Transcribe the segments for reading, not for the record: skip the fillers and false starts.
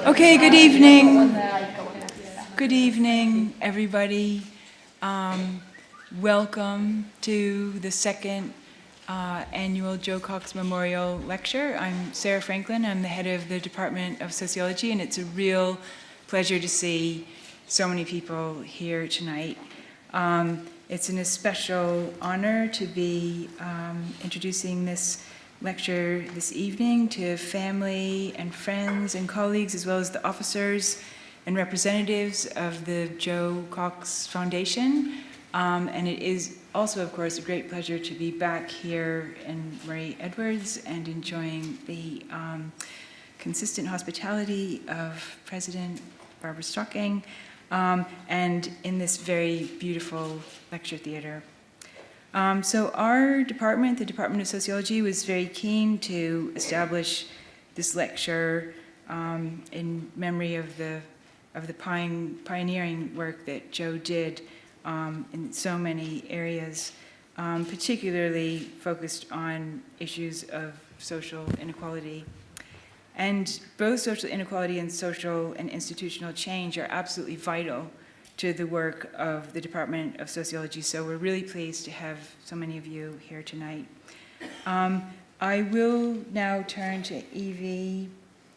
Okay, good evening. Good evening, everybody. Welcome to the second annual Joe Cox Memorial Lecture. I'm Sarah Franklin. I'm the head of the Department of Sociology, and it's a real pleasure to see so many people here tonight. It's an especial honor to be introducing this lecture this evening to family and friends and colleagues, as well as the officers and representatives of the Joe Cox Foundation. And it is also, of course, a great pleasure to be back here in Murray Edwards and enjoying the consistent hospitality of President Barbara Stocking, and in this very beautiful lecture theater. So our department, the Department of Sociology, was very keen to establish this lecture in memory of the pioneering work that Joe did in so many areas, particularly focused on issues of social inequality. And both social inequality and social and institutional change are absolutely vital to the work of the Department of Sociology, so we're really pleased to have so many of you here tonight. I will now turn to Evie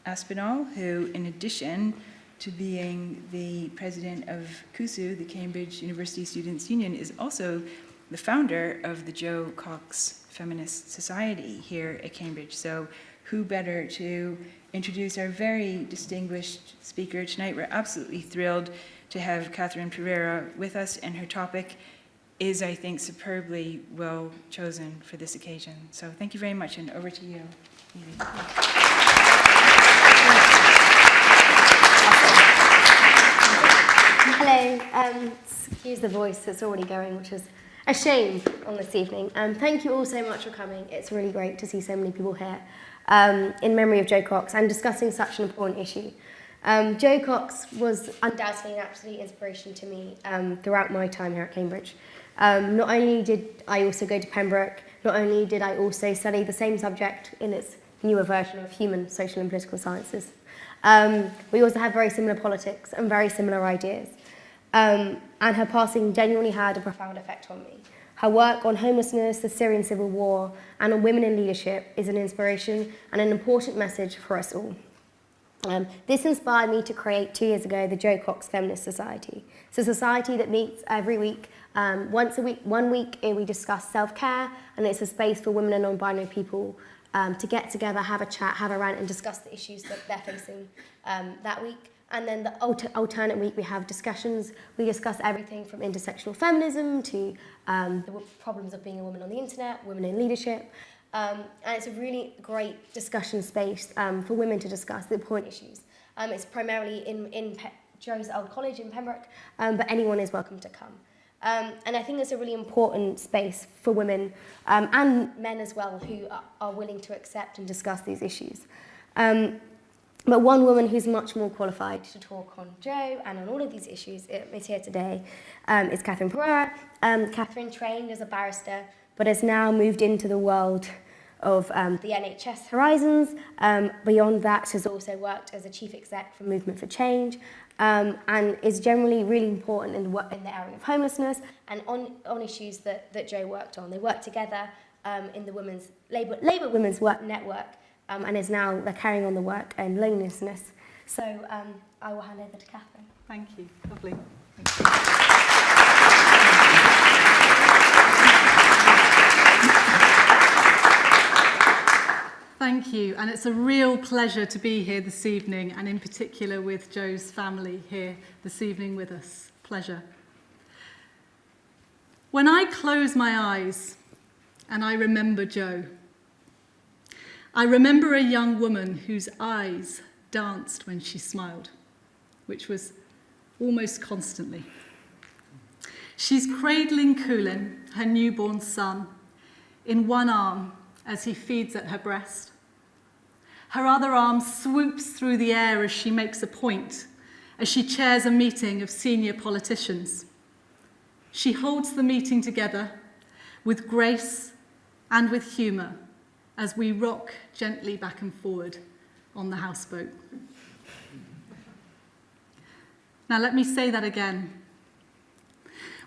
Aspinall, who, in addition to being the president of CUSU, the Cambridge University Students' Union, is also the founder of the Joe Cox Feminist Society here at Cambridge. So who better to introduce our very distinguished speaker tonight? We're absolutely thrilled to have Catherine Pereira with us, and her topic is, I think, superbly well chosen for this occasion. So thank you very much, and over to you, Evie. Hello, excuse the voice that's already going, which is a shame on this evening. Thank you all so much for coming. It's really great to see so many people here in memory of Joe Cox and discussing such an important issue. Joe Cox was undoubtedly an absolute inspiration to me throughout my time here at Cambridge. Not only did I also go to Pembroke, not only did I also study the same subject in its newer version of human, social and political sciences. We also have very similar politics and very similar ideas. And her passing genuinely had a profound effect on me. Her work on homelessness, the Syrian civil war, and on women in leadership is an inspiration and an important message for us all. This inspired me to create 2 years ago the Joe Cox Feminist Society. It's a society that meets every week, once a week. 1 week we discuss self-care, and it's a space for women and non-binary people to get together, have a chat, have a rant, and discuss the issues that they're facing that week. And then the alternate week we have discussions. We discuss everything from intersectional feminism to the problems of being a woman on the internet, women in leadership. And it's a really great discussion space for women to discuss the important issues. It's primarily in Joe's old college in Pembroke, but anyone is welcome to come. And I think it's a really important space for women and men as well who are willing to accept and discuss these issues. But one woman who's much more qualified to talk on Joe and on all of these issues is here today, is Catherine Pereira. Catherine trained as a barrister, but has now moved into the world of the NHS Horizons. Beyond that, has also worked as a chief exec for Movement for Change, and is generally really important in the area of homelessness and on issues that Joe worked on. They worked together in the Labour Women's Work Network, and is now they're carrying on the work and lonelinessness. So I will hand over to Catherine. Thank you. Lovely. Thank you. Thank you, and it's a real pleasure to be here this evening, and in particular with Joe's family here this evening with us. Pleasure. When I close my eyes and I remember Joe, I remember a young woman whose eyes danced when she smiled, which was almost constantly. She's cradling Kulin, her newborn son, in one arm as he feeds at her breast. Her other arm swoops through the air as she makes a point, as she chairs a meeting of senior politicians. She holds the meeting together with grace and with humour as we rock gently back and forward on the houseboat. Now let me say that again.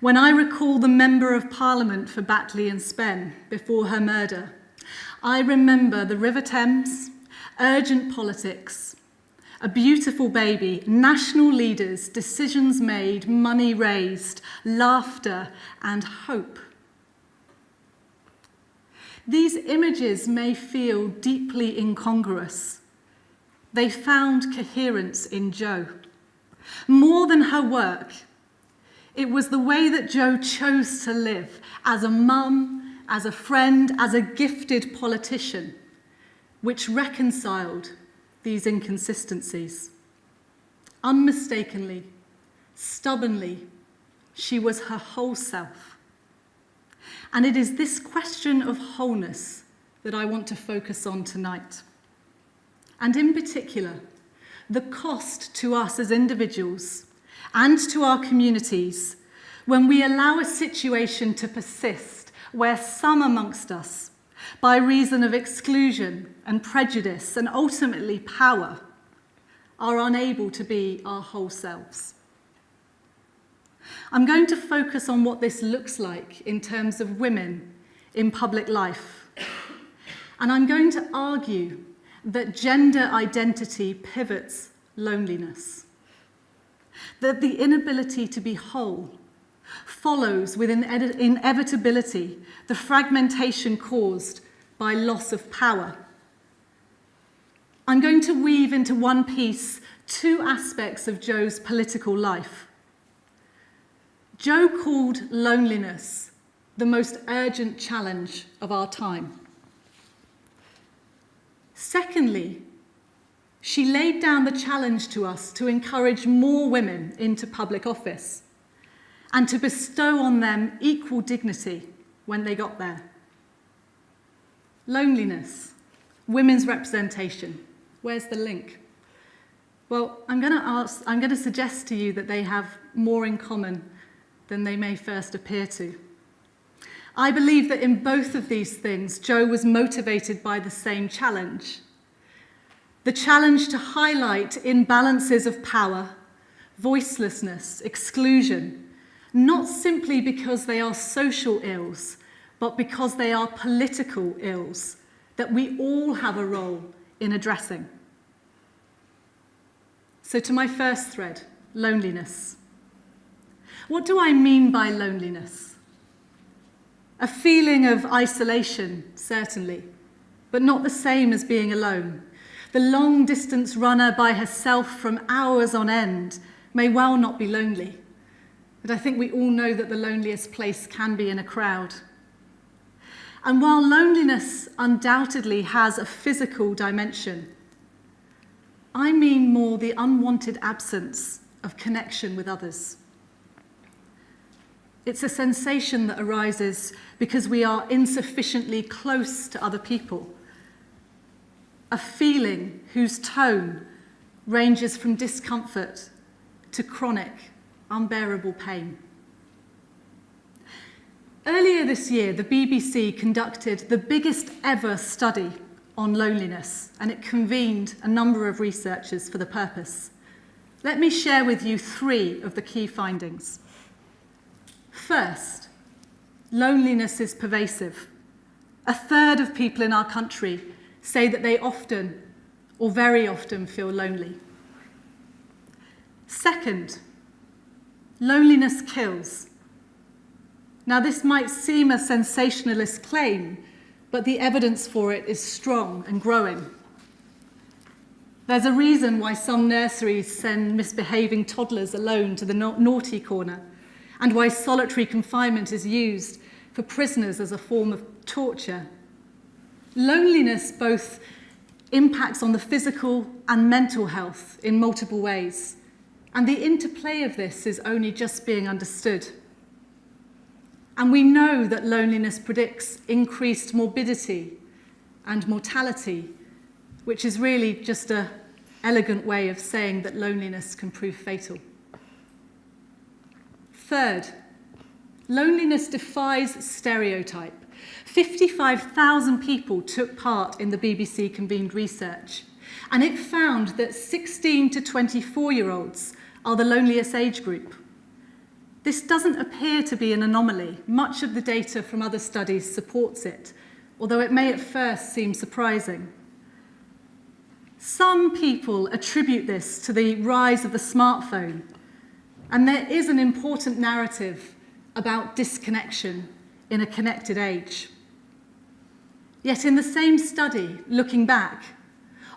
When I recall the Member of Parliament for Batley and Spen before her murder, I remember the River Thames, urgent politics, a beautiful baby, national leaders, decisions made, money raised, laughter and hope. These images may feel deeply incongruous. They found coherence in Jo. More than her work, it was the way that Jo chose to live as a mum, as a friend, as a gifted politician, which reconciled these inconsistencies. Unmistakably, stubbornly, she was her whole self. And it is this question of wholeness that I want to focus on tonight. And in particular, the cost to us as individuals and to our communities when we allow a situation to persist where some amongst us, by reason of exclusion and prejudice and ultimately power, are unable to be our whole selves. I'm going to focus on what this looks like in terms of women in public life. And I'm going to argue that gender identity pivots loneliness, that the inability to be whole follows with inevitability the fragmentation caused by loss of power. I'm going to weave into one piece two aspects of Jo's political life. Jo called loneliness the most urgent challenge of our time. Secondly, she laid down the challenge to us to encourage more women into public office and to bestow on them equal dignity when they got there. Loneliness, women's representation. Where's the link? Well, I'm going to suggest to you that they have more in common than they may first appear to. I believe that in both of these things, Jo was motivated by the same challenge. The challenge to highlight imbalances of power, voicelessness, exclusion, not simply because they are social ills, but because they are political ills that we all have a role in addressing. So to my first thread, loneliness. What do I mean by loneliness? A feeling of isolation, certainly, but not the same as being alone. The long-distance runner by herself from hours on end may well not be lonely, but I think we all know that the loneliest place can be in a crowd. And while loneliness undoubtedly has a physical dimension, I mean more the unwanted absence of connection with others. It's a sensation that arises because we are insufficiently close to other people. A feeling whose tone ranges from discomfort to chronic, unbearable pain. Earlier this year, the BBC conducted the biggest ever study on loneliness, and it convened a number of researchers for the purpose. Let me share with you three of the key findings. First, loneliness is pervasive. A third of people in our country say that they often, or very often, feel lonely. Second, loneliness kills. Now, this might seem a sensationalist claim, but the evidence for it is strong and growing. There's a reason why some nurseries send misbehaving toddlers alone to the naughty corner, and why solitary confinement is used for prisoners as a form of torture. Loneliness both impacts on the physical and mental health in multiple ways, and the interplay of this is only just being understood. And we know that loneliness predicts increased morbidity and mortality, which is really just an elegant way of saying that loneliness can prove fatal. Third, loneliness defies stereotype. 55,000 people took part in the BBC convened research, and it found that 16 to 24-year-olds are the loneliest age group. This doesn't appear to be an anomaly. Much of the data from other studies supports it, although it may at first seem surprising. Some people attribute this to the rise of the smartphone, and there is an important narrative about disconnection in a connected age. Yet in the same study, looking back,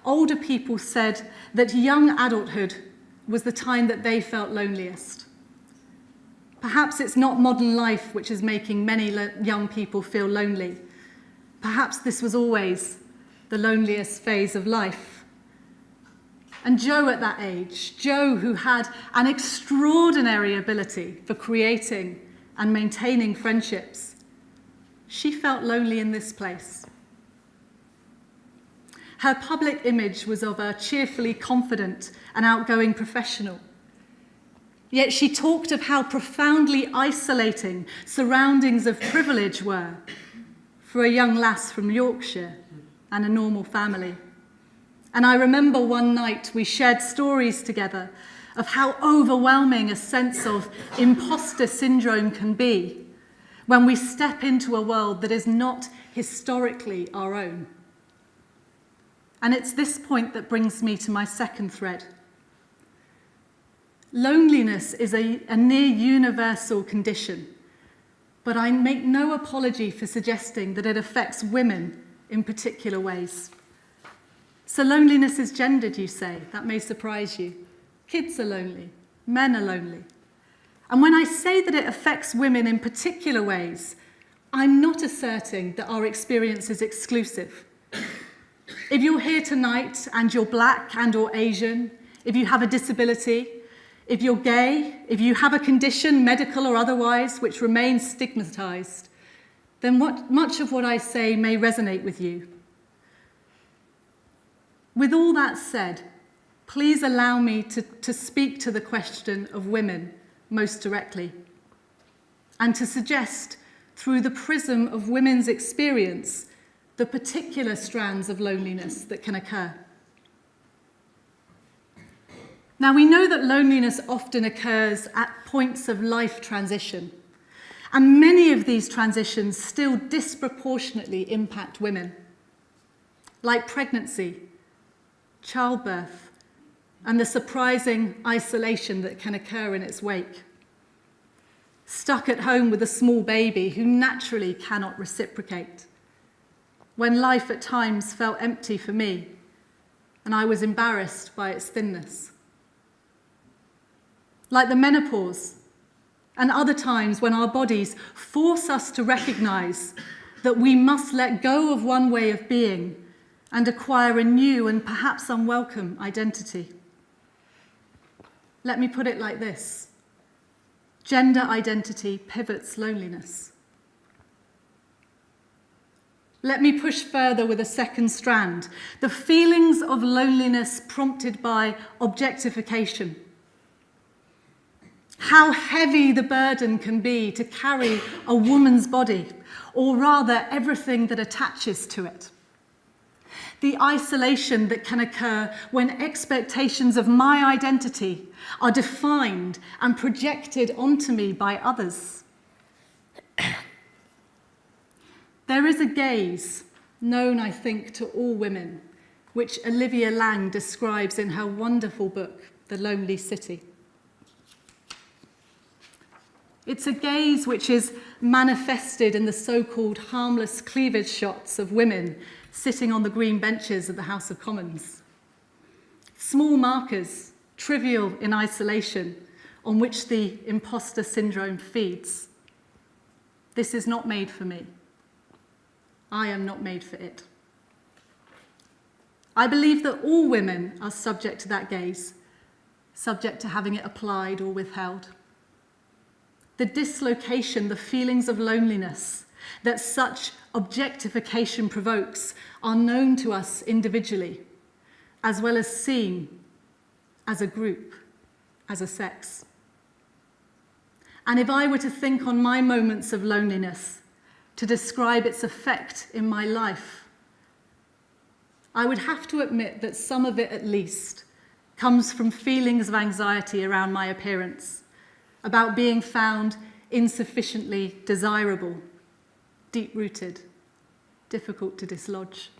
older people said that young adulthood was the time that they felt loneliest. Perhaps it's not modern life which is making many young people feel lonely. Perhaps this was always the loneliest phase of life. And Jo at that age, Jo who had an extraordinary ability for creating and maintaining friendships, she felt lonely in this place. Her public image was of a cheerfully confident and outgoing professional. Yet she talked of how profoundly isolating surroundings of privilege were for a young lass from Yorkshire and a normal family. And I remember one night we shared stories together of how overwhelming a sense of imposter syndrome can be when we step into a world that is not historically our own. And it's this point that brings me to my second thread. Loneliness is a near universal condition, but I make no apology for suggesting that it affects women in particular ways. So loneliness is gendered, you say. That may surprise you. Kids are lonely. Men are lonely. And when I say that it affects women in particular ways, I'm not asserting that our experience is exclusive. If you're here tonight and you're black and or Asian, if you have a disability, if you're gay, if you have a condition, medical or otherwise, which remains stigmatized, then much of what I say may resonate with you. With all that said, please allow me to speak to the question of women most directly, and to suggest, through the prism of women's experience, the particular strands of loneliness that can occur. Now, we know that loneliness often occurs at points of life transition, and many of these transitions still disproportionately impact women, like pregnancy, childbirth, and the surprising isolation that can occur in its wake. Stuck at home with a small baby who naturally cannot reciprocate, when life at times felt empty for me, and I was embarrassed by its thinness. Like the menopause, and other times when our bodies force us to recognize that we must let go of one way of being and acquire a new and perhaps unwelcome identity. Let me put it like this: gender identity pivots loneliness. Let me push further with a second strand: the feelings of loneliness prompted by objectification. How heavy the burden can be to carry a woman's body, or rather everything that attaches to it. The isolation that can occur when expectations of my identity are defined and projected onto me by others. There is a gaze, known, I think, to all women, which Olivia Laing describes in her wonderful book, The Lonely City. It's a gaze which is manifested in the so-called harmless cleavage shots of women sitting on the green benches of the House of Commons. Small markers, trivial in isolation, on which the imposter syndrome feeds. This is not made for me. I am not made for it. I believe that all women are subject to that gaze, subject to having it applied or withheld. The dislocation, the feelings of loneliness that such objectification provokes are known to us individually, as well as seen as a group, as a sex. And if I were to think on my moments of loneliness, to describe its effect in my life, I would have to admit that some of it at least comes from feelings of anxiety around my appearance, about being found insufficiently desirable, deep-rooted, difficult to dislodge.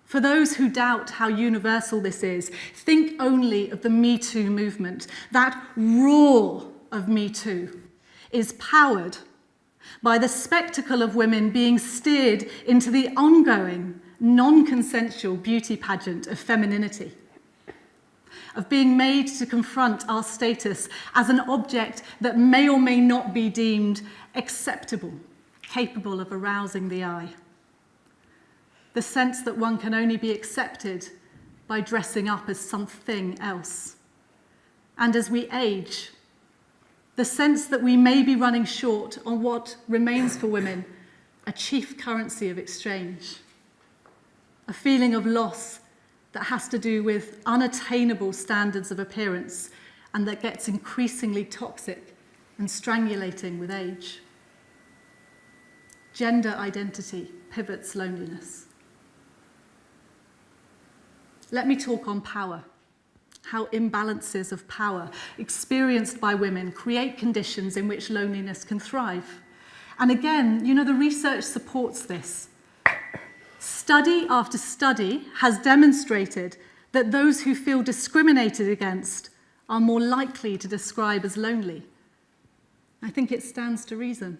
For those who doubt how universal this is, think only of the Me Too movement. That roar of Me Too is powered by the spectacle of women being steered into the ongoing, non-consensual beauty pageant of femininity, of being made to confront our status as an object that may or may not be deemed acceptable, capable of arousing the eye. The sense that one can only be accepted by dressing up as something else. And as we age, the sense that we may be running short on what remains for women a chief currency of exchange. A feeling of loss that has to do with unattainable standards of appearance and that gets increasingly toxic and strangulating with age. Gender identity pivots loneliness. Let me talk on power, how imbalances of power experienced by women create conditions in which loneliness can thrive. And again, the research supports this. Study after study has demonstrated that those who feel discriminated against are more likely to describe as lonely. I think it stands to reason.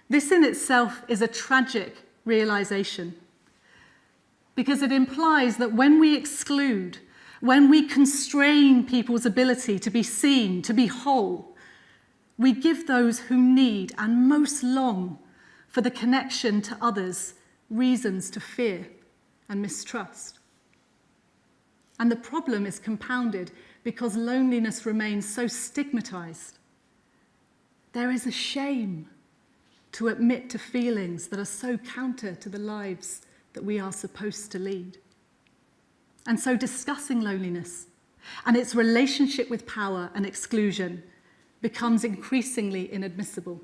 This in itself is a tragic realization, because it implies that when we exclude, when we constrain people's ability to be seen, to be whole, we give those who need and most long for the connection to others reasons to fear and mistrust. And the problem is compounded because loneliness remains so stigmatized. There is a shame to admit to feelings that are so counter to the lives that we are supposed to lead. And so discussing loneliness and its relationship with power and exclusion becomes increasingly inadmissible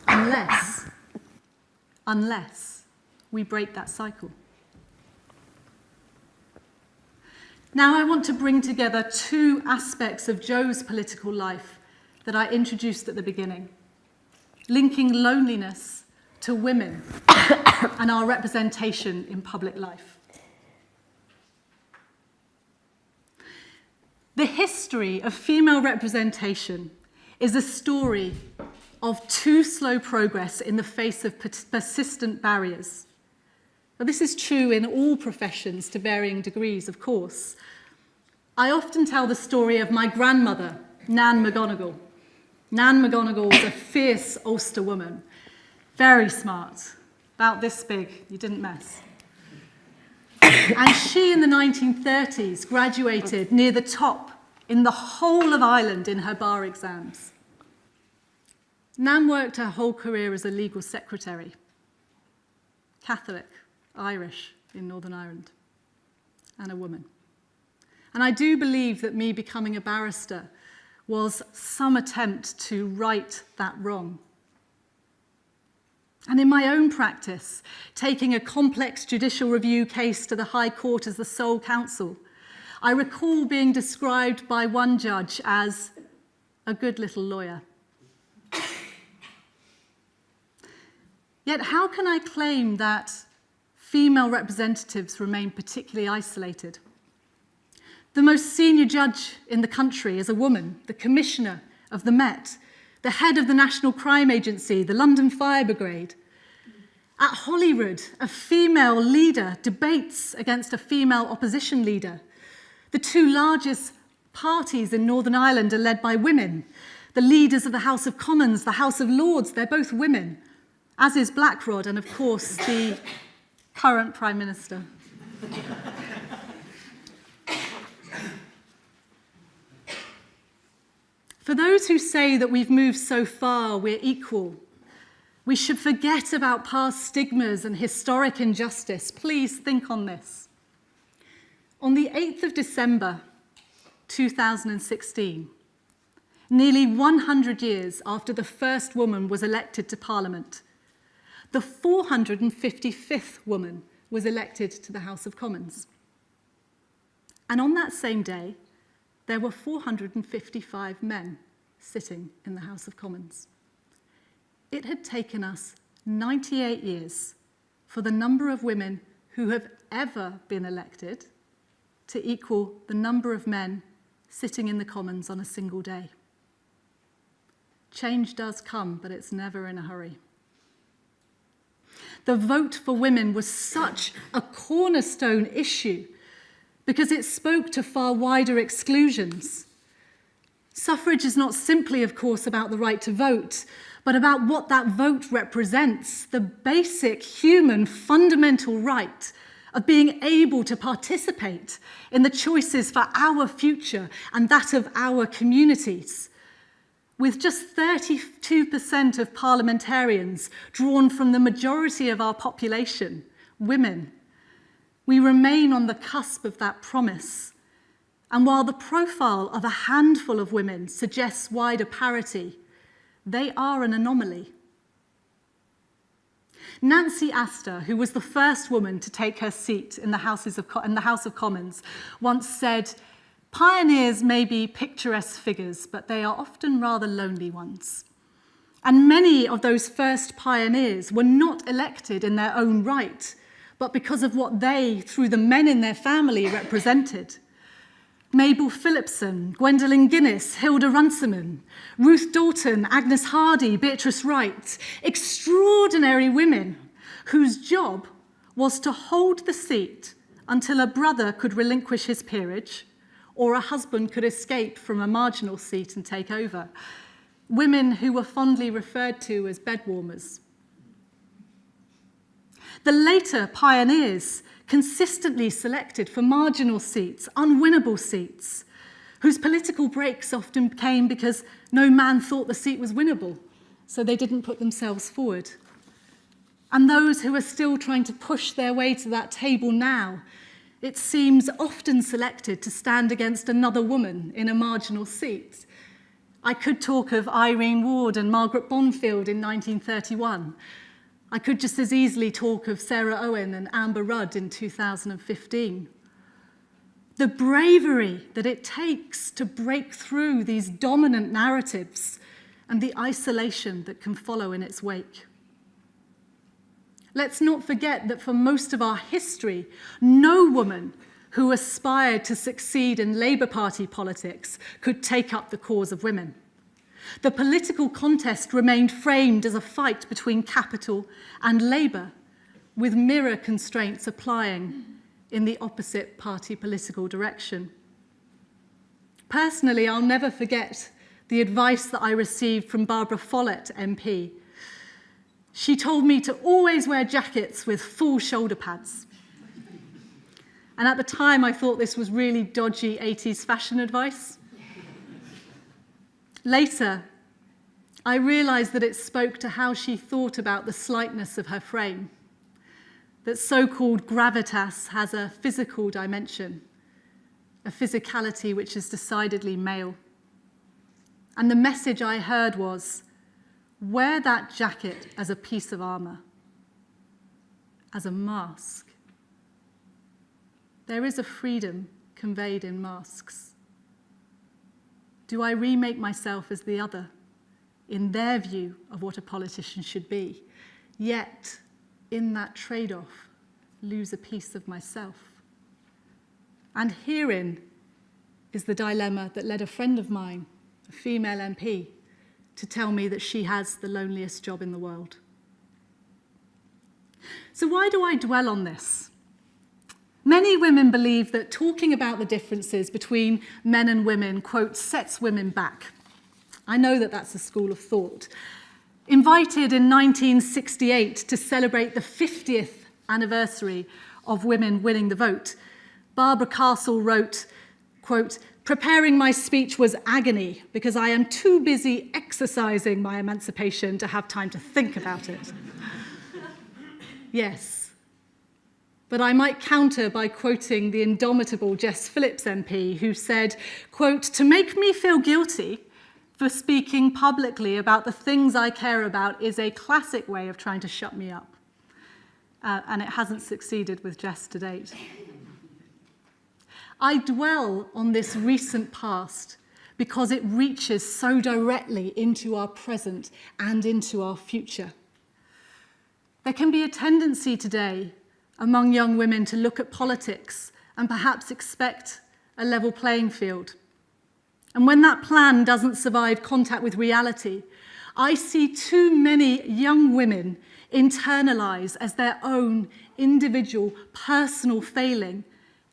unless we break that cycle. Now I want to bring together two aspects of Jo's political life that I introduced at the beginning, linking loneliness to women and our representation in public life. The history of female representation is a story of too slow progress in the face of persistent barriers. Now, this is true in all professions to varying degrees, of course. I often tell the story of my grandmother, Nan McGonigal. Nan McGonigal was a fierce Ulster woman, very smart, about this big, you didn't mess. And she, in the 1930s, graduated near the top in the whole of Ireland in her bar exams. Nan worked her whole career as a legal secretary, Catholic, Irish in Northern Ireland, and a woman. And I do believe that me becoming a barrister was some attempt to right that wrong. And in my own practice, taking a complex judicial review case to the High Court as the sole counsel, I recall being described by one judge as a good little lawyer. Yet how can I claim that female representatives remain particularly isolated? The most senior judge in the country is a woman, the commissioner of the Met, the head of the National Crime Agency, the London Fire Brigade. At Holyrood, a female leader debates against a female opposition leader. The two largest parties in Northern Ireland are led by women. The leaders of the House of Commons, the House of Lords, they're both women, as is Blackrod and, of course, the current Prime Minister. For those who say that we've moved so far, we're equal, we should forget about past stigmas and historic injustice. Please think on this. On the 8th of December, 2016, nearly 100 years after the first woman was elected to Parliament, the 455th woman was elected to the House of Commons. And on that same day, there were 455 men sitting in the House of Commons. It had taken us 98 years for the number of women who have ever been elected to equal the number of men sitting in the Commons on a single day. Change does come, but it's never in a hurry. The vote for women was such a cornerstone issue because it spoke to far wider exclusions. Suffrage is not simply, of course, about the right to vote, but about what that vote represents, the basic human fundamental right of being able to participate in the choices for our future and that of our communities. With just 32% of parliamentarians drawn from the majority of our population, women, we remain on the cusp of that promise. And while the profile of a handful of women suggests wider parity, they are an anomaly. Nancy Astor, who was the first woman to take her seat in the House of Commons, once said, "Pioneers may be picturesque figures, but they are often rather lonely ones." And many of those first pioneers were not elected in their own right, but because of what they, through the men in their family, represented. Mabel Phillipson, Gwendolyn Guinness, Hilda Runciman, Ruth Dalton, Agnes Hardy, Beatrice Wright, extraordinary women whose job was to hold the seat until a brother could relinquish his peerage or a husband could escape from a marginal seat and take over. Women who were fondly referred to as bedwarmers. The later pioneers consistently selected for marginal seats, unwinnable seats, whose political breaks often came because no man thought the seat was winnable, so they didn't put themselves forward. And those who are still trying to push their way to that table now, it seems often selected to stand against another woman in a marginal seat. I could talk of Irene Ward and Margaret Bonfield in 1931. I could just as easily talk of Sarah Owen and Amber Rudd in 2015. The bravery that it takes to break through these dominant narratives and the isolation that can follow in its wake. Let's not forget that for most of our history, no woman who aspired to succeed in Labour Party politics could take up the cause of women. The political contest remained framed as a fight between capital and Labour, with mirror constraints applying in the opposite party political direction. Personally, I'll never forget the advice that I received from Barbara Follett MP. She told me to always wear jackets with full shoulder pads. And at the time, I thought this was really dodgy 80s fashion advice. Later, I realised that it spoke to how she thought about the slightness of her frame, that so-called gravitas has a physical dimension, a physicality which is decidedly male. And the message I heard was, wear that jacket as a piece of armour, as a mask. There is a freedom conveyed in masks. Do I remake myself as the other, in their view of what a politician should be, yet, in that trade-off, lose a piece of myself? And herein is the dilemma that led a friend of mine, a female MP, to tell me that she has the loneliest job in the world. So why do I dwell on this? Many women believe that talking about the differences between men and women, quote, sets women back. I know that that's a school of thought. Invited in 1968 to celebrate the 50th anniversary of women winning the vote, Barbara Castle wrote, quote, "Preparing my speech was agony because I am too busy exercising my emancipation to have time to think about it." Yes. But I might counter by quoting the indomitable Jess Phillips MP, who said, quote, "To make me feel guilty for speaking publicly about the things I care about is a classic way of trying to shut me up." And it hasn't succeeded with Jess to date. I dwell on this recent past because it reaches so directly into our present and into our future. There can be a tendency today among young women to look at politics and perhaps expect a level playing field. And when that plan doesn't survive contact with reality, I see too many young women internalize as their own individual, personal failing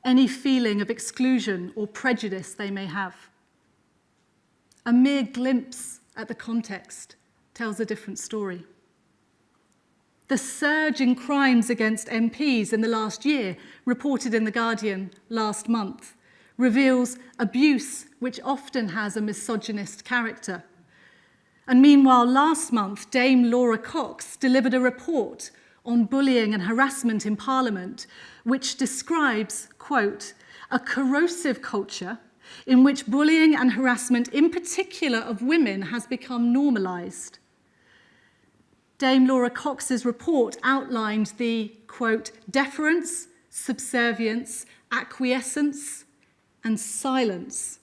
any feeling of exclusion or prejudice they may have. A mere glimpse at the context tells a different story. The surge in crimes against MPs in the last year, reported in The Guardian last month, reveals abuse which often has a misogynist character. And meanwhile, last month, Dame Laura Cox delivered a report on bullying and harassment in Parliament, which describes, quote, a corrosive culture in which bullying and harassment, in particular of women, has become normalised. Dame Laura Cox's report outlined the, quote, deference, subservience, acquiescence, and silence,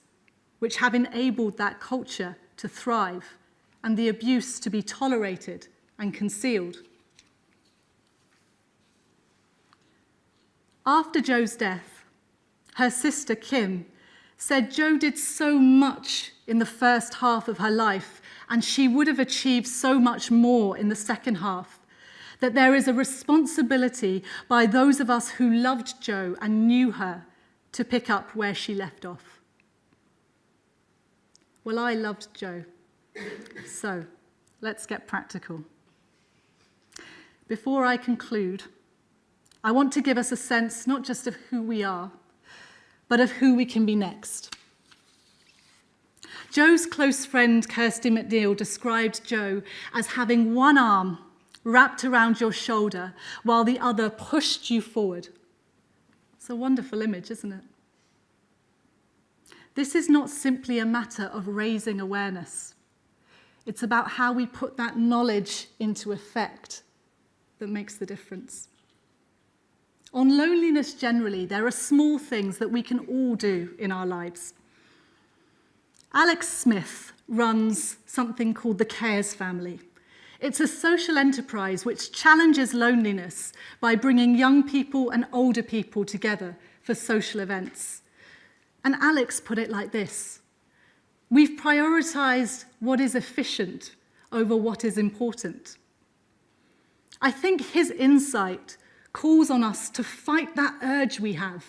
which have enabled that culture to thrive and the abuse to be tolerated and concealed. After Jo's death, her sister Kim said Jo did so much in the first half of her life, and she would have achieved so much more in the second half, that there is a responsibility by those of us who loved Jo and knew her to pick up where she left off. Well, I loved Jo, so let's get practical. Before I conclude, I want to give us a sense not just of who we are, but of who we can be next. Jo's close friend Kirsty McNeil described Jo as having one arm wrapped around your shoulder while the other pushed you forward. It's a wonderful image, isn't it? This is not simply a matter of raising awareness. It's about how we put that knowledge into effect that makes the difference. On loneliness generally, there are small things that we can all do in our lives. Alex Smith runs something called the Cares Family. It's a social enterprise which challenges loneliness by bringing young people and older people together for social events. And Alex put it like this: we've prioritized what is efficient over what is important. I think his insight calls on us to fight that urge we have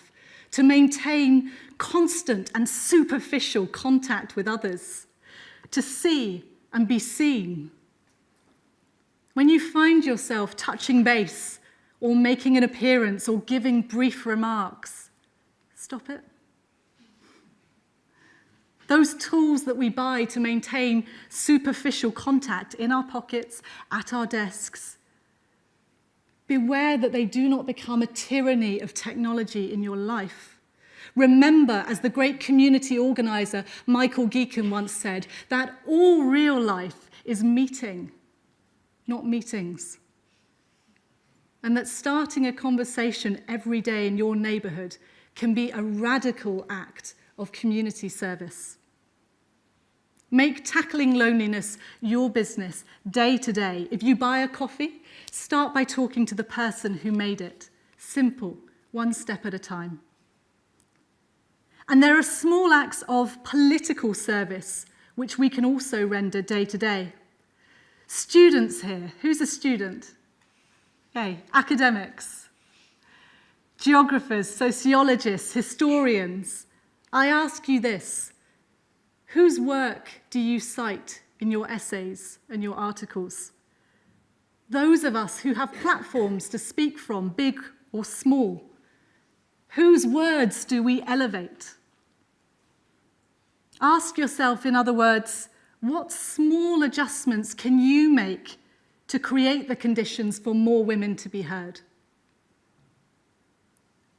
to maintain constant and superficial contact with others, to see and be seen. When you find yourself touching base or making an appearance or giving brief remarks, stop it. Those tools that we buy to maintain superficial contact in our pockets, at our desks, beware that they do not become a tyranny of technology in your life. Remember, as the great community organizer Michael Geekin once said, that all real life is meeting, not meetings. And that starting a conversation every day in your neighborhood can be a radical act of community service. Make tackling loneliness your business day to day. If you buy a coffee, start by talking to the person who made it. Simple, one step at a time. And there are small acts of political service which we can also render day to day. Students here, who's a student? Okay, academics, geographers, sociologists, historians. I ask you this: whose work do you cite in your essays and your articles? Those of us who have platforms to speak from, big or small. Whose words do we elevate? Ask yourself, in other words, what small adjustments can you make to create the conditions for more women to be heard?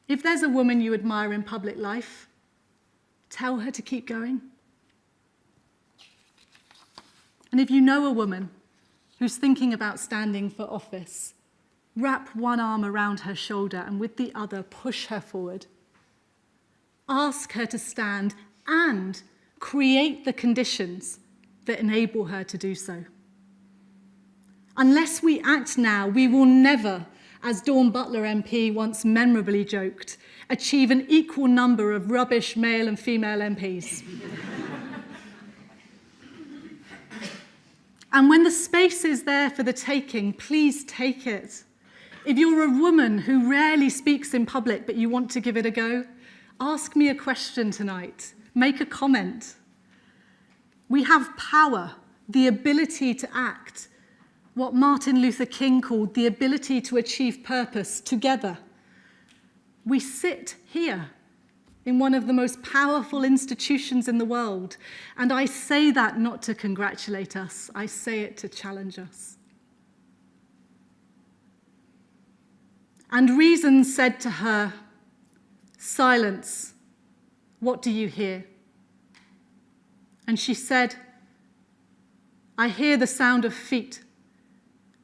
If there's a woman you admire in public life, tell her to keep going. And if you know a woman who's thinking about standing for office, wrap one arm around her shoulder and with the other push her forward. ask her to stand, and create the conditions that enable her to do so. Unless we act now, we will never, as Dawn Butler MP once memorably joked, achieve an equal number of rubbish male and female MPs. And when the space is there for the taking, please take it. If you're a woman who rarely speaks in public but you want to give it a go, ask me a question tonight. Make a comment. We have power, the ability to act, what Martin Luther King called the ability to achieve purpose together. We sit here in one of the most powerful institutions in the world, and I say that not to congratulate us, I say it to challenge us. And reason said to her, "Silence, what do you hear?" And she said, "I hear the sound of feet,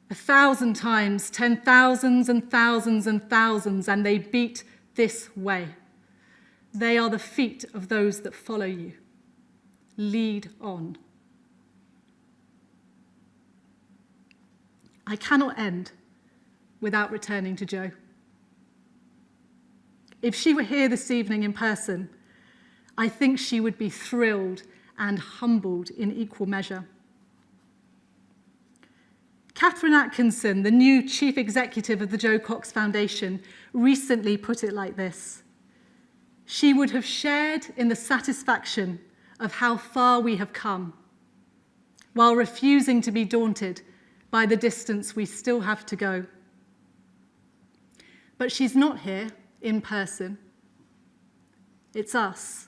1,000 times, 10,000s and thousands and thousands, and they beat this way. They are the feet of those that follow you. Lead on." I cannot end without returning to Jo. If she were here this evening in person, I think she would be thrilled and humbled in equal measure. Catherine Atkinson, the new chief executive of the Jo Cox Foundation, recently put it like this: she would have shared in the satisfaction of how far we have come, while refusing to be daunted by the distance we still have to go. But she's not here in person. It's us.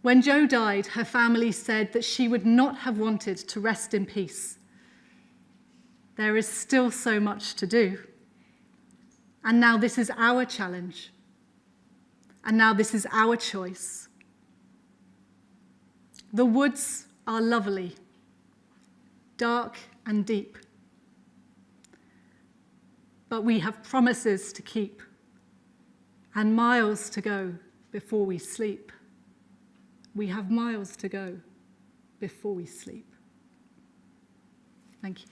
When Jo died, her family said that she would not have wanted to rest in peace. There is still so much to do. And now this is our challenge. And now this is our choice. The woods are lovely, dark and deep. But we have promises to keep and miles to go before we sleep. We have miles to go before we sleep. Thank you.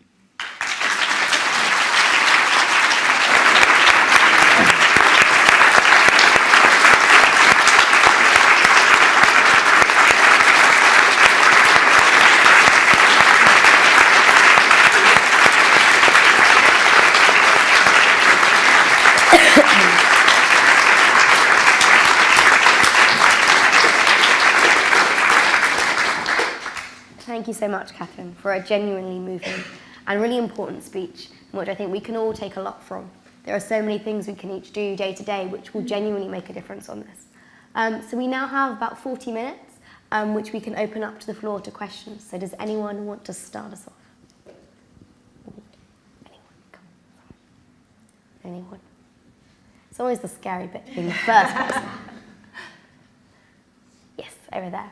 Thank you so much, Catherine, for a genuinely moving and really important speech, which I think we can all take a lot from. There are so many things we can each do day to day which will genuinely make a difference on this. So we now have about 40 minutes, which we can open up to the floor to questions. So does anyone want to start us off? Anyone? Come on. Anyone? It's always the scary bit, being the first person. Yes, over there.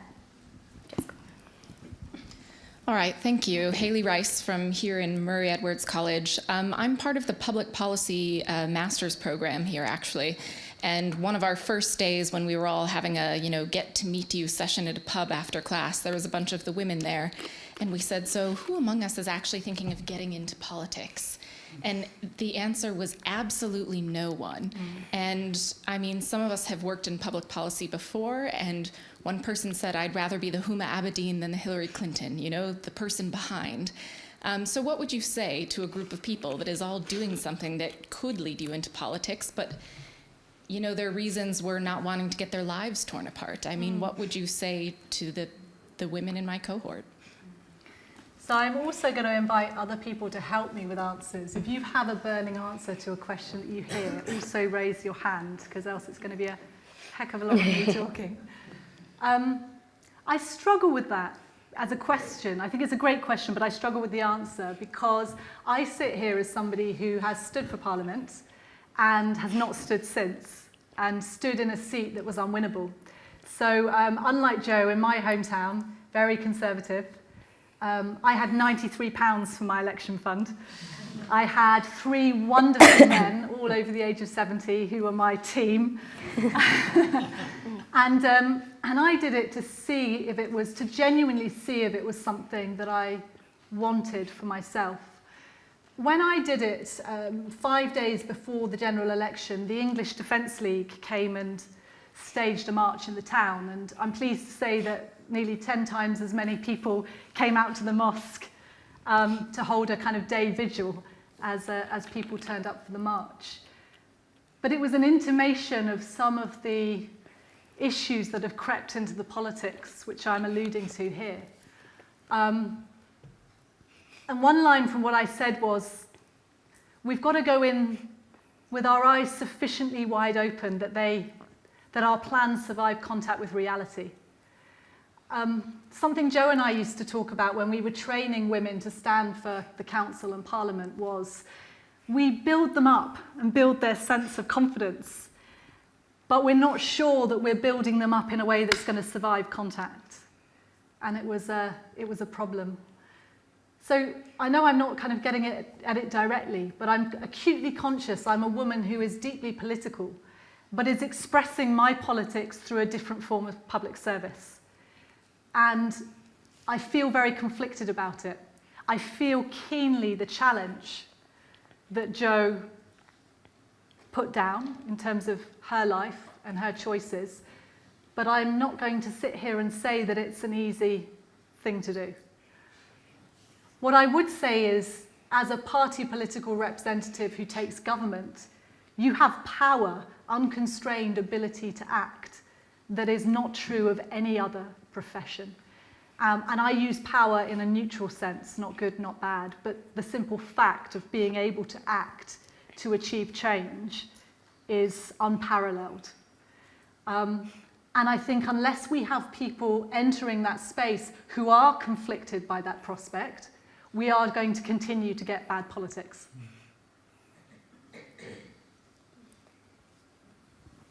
All right, thank you. Haley Rice from here in Murray Edwards College. I'm part of the public policy master's program here, actually. And one of our first days when we were all having a, get to meet you session at a pub after class, there was a bunch of the women there. And we said, so who among us is actually thinking of getting into politics? And the answer was absolutely no one. And I mean, some of us have worked in public policy before, and one person said, I'd rather be the Huma Abedin than the Hillary Clinton, the person behind. So what would you say to a group of people that is all doing something that could lead you into politics, but their reasons were not wanting to get their lives torn apart? I mean, what would you say to the women in my cohort? So I'm also going to invite other people to help me with answers. If you have a burning answer to a question that you hear, also raise your hand, because else it's going to be a heck of a lot of you talking. I struggle with that as a question. I think it's a great question, but I struggle with the answer because I sit here as somebody who has stood for Parliament and has not stood since, and stood in a seat that was unwinnable. So unlike Jo, in my hometown, very conservative, I had £93 for my election fund. I had 3 wonderful men, all over the age of 70, who were my team. And I did it to see if it was, to genuinely see if it was something that I wanted for myself. When I did it, 5 days before the general election, the English Defence League came and staged a march in the town, and I'm pleased to say that nearly 10 times as many people came out to the mosque to hold a kind of day vigil as people turned up for the march. But it was an intimation of some of the issues that have crept into the politics, which I'm alluding to here. And one line from what I said was, we've got to go in with our eyes sufficiently wide open that our plans survive contact with reality. Something Joe and I used to talk about when we were training women to stand for the council and parliament was, we build them up and build their sense of confidence, but we're not sure that we're building them up in a way that's going to survive contact. And it was a problem. So I know I'm not kind of getting at it directly, but I'm acutely conscious I'm a woman who is deeply political, but is expressing my politics through a different form of public service. And I feel very conflicted about it. I feel keenly the challenge that Jo put down in terms of her life and her choices, but I'm not going to sit here and say that it's an easy thing to do. What I would say is, as a party political representative who takes government, you have power, unconstrained ability to act that is not true of any other profession. And I use power in a neutral sense, not good, not bad, but the simple fact of being able to act to achieve change is unparalleled. And I think unless we have people entering that space who are conflicted by that prospect, we are going to continue to get bad politics.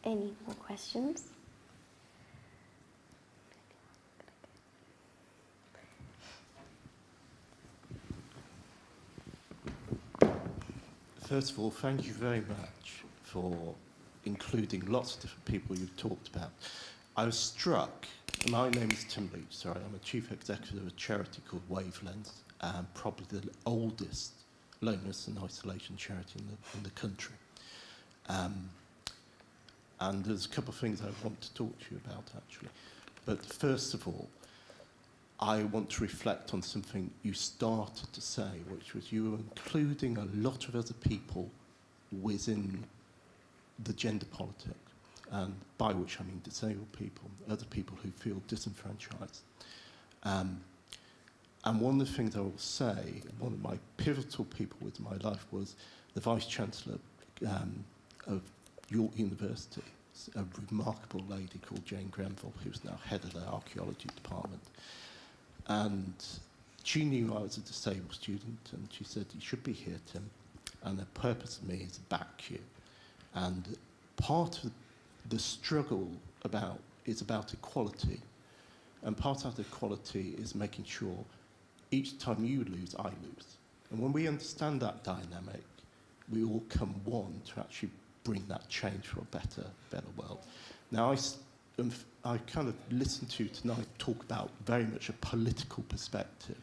Any more questions? First of all, thank you very much for including lots of different people you've talked about. I was struck, my name is Tim Leach, sorry, I'm a chief executive of a charity called Wavelength, probably the oldest loneliness and isolation charity in the country. And there's a couple of things I want to talk to you about, actually. But first of all, I want to reflect on something you started to say, which was you were including a lot of other people within the gender politic, and by which I mean disabled people, other people who feel disenfranchised. And one of the things I will say, one of my pivotal people within my life was the Vice-Chancellor of York University, a remarkable lady called Jane Grenville, who's now head of the archaeology department. And she knew I was a disabled student, and she said, you should be here, Tim, and the purpose of me is to back you. And part of the struggle is about equality, and part of the equality is making sure each time you lose, I lose. And when we understand that dynamic, we all come one to actually bring that change for a better world. Now, I kind of listened to you tonight talk about very much a political perspective.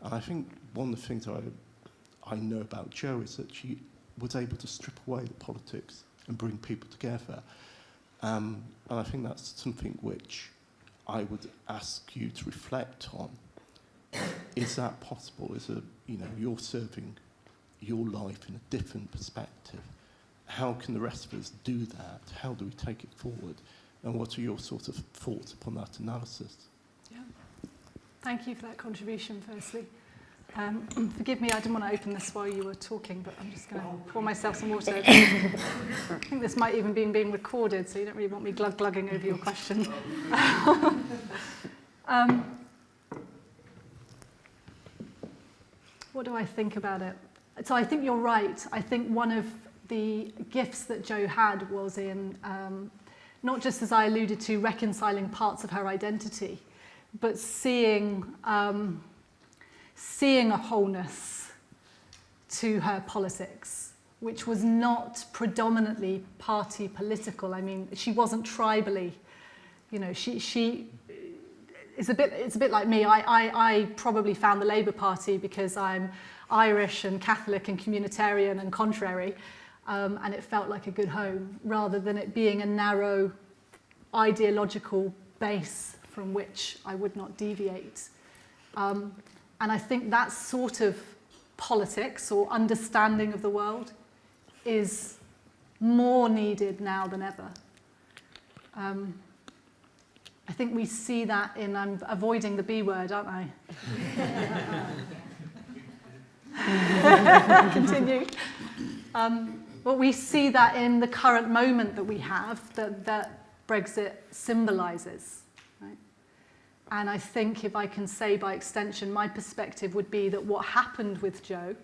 And I think one of the things I know about Jo is that she was able to strip away the politics and bring people together. And I think that's something which I would ask you to reflect on. Is that possible? You're serving your life in a different perspective. How can the rest of us do that? How do we take it forward? And what are your sort of thoughts upon that analysis? Yeah. Thank you for that contribution, firstly. Forgive me, I didn't want to open this while you were talking, but I'm just going to pour myself some water. I think this might even be being recorded, so you don't really want me glugging over your question. What do I think about it? So I think you're right. I think one of the gifts that Jo had was in, not just as I alluded to, reconciling parts of her identity, but seeing a wholeness, to her politics, which was not predominantly party political. I mean, she wasn't tribally, you know, she it's a bit like me. I probably found the Labour Party because I'm Irish and Catholic and communitarian and contrary, and it felt like a good home, rather than it being a narrow ideological base from which I would not deviate. And I think that sort of politics or understanding of the world is more needed now than ever. I think we see that in, I'm avoiding the B word, aren't I? Continue. But we see that in the current moment that we have, that Brexit symbolises. Right? And I think, if I can say by extension, my perspective would be that what happened with Jo,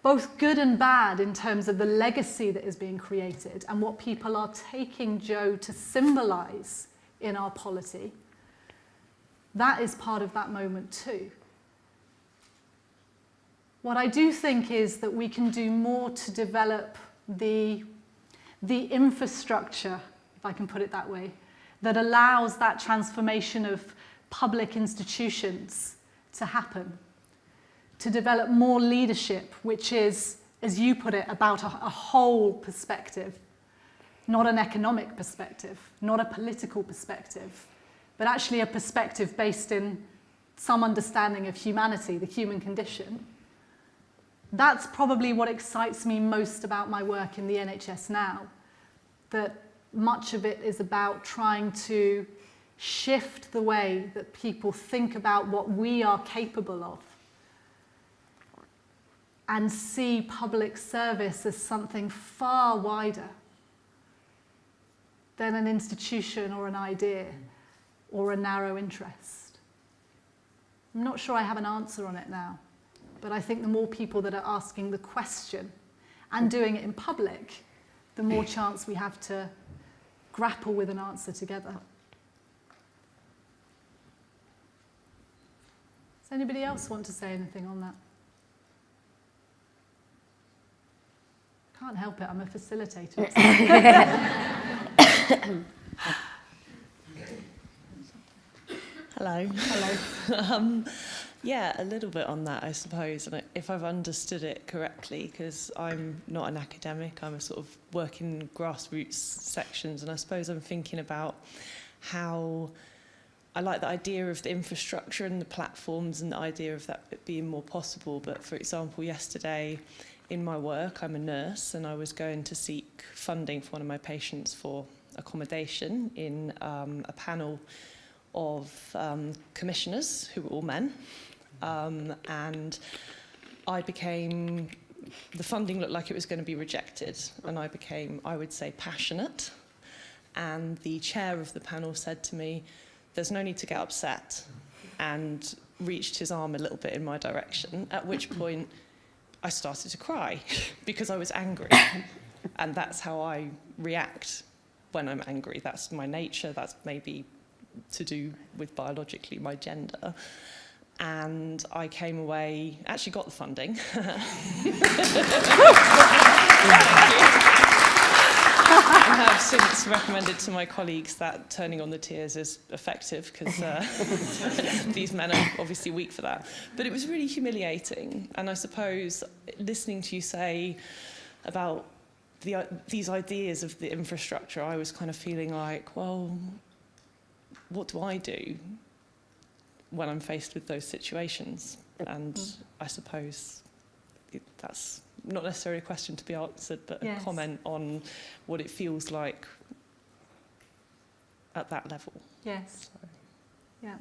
both good and bad in terms of the legacy that is being created and what people are taking Jo to symbolise in our polity, that is part of that moment too. What I do think is that we can do more to develop the infrastructure, if I can put it that way, that allows that transformation of public institutions to happen, to develop more leadership, which is, as you put it, about a whole perspective, not an economic perspective, not a political perspective, but actually a perspective based in some understanding of humanity, the human condition. That's probably what excites me most about my work in the NHS now, that much of it is about trying to shift the way that people think about what we are capable of and see public service as something far wider than an institution or an idea or a narrow interest. I'm not sure I have an answer on it now, but I think the more people that are asking the question and doing it in public, the more chance we have to grapple with an answer together. Does anybody else want to say anything on that? Can't help it, I'm a facilitator. Hello. Hello. Yeah, a little bit on that, I suppose, and if I've understood it correctly, because I'm not an academic, I'm a sort of working grassroots sections, and I suppose I'm thinking about how I like the idea of the infrastructure and the platforms and the idea of that being more possible. But for example, yesterday in my work, I'm a nurse, and I was going to seek funding for one of my patients for accommodation in a panel of commissioners who were all men. And the funding looked like it was going to be rejected, and I became, I would say, passionate. And the chair of the panel said to me, "There's no need to get upset," and reached his arm a little bit in my direction, at which point I started to cry because I was angry. And that's how I react when I'm angry. That's my nature. That's maybe to do with biologically my gender. And I came away, actually got the funding. I have since recommended to my colleagues that turning on the tears is effective, because these men are obviously weak for that. But it was really humiliating. And I suppose listening to you say about these ideas of the infrastructure, I was kind of feeling like, well, what do I do when I'm faced with those situations? And I suppose that's not necessarily a question to be answered, but Yes. a comment on what it feels like at that level. Yes. Yeah.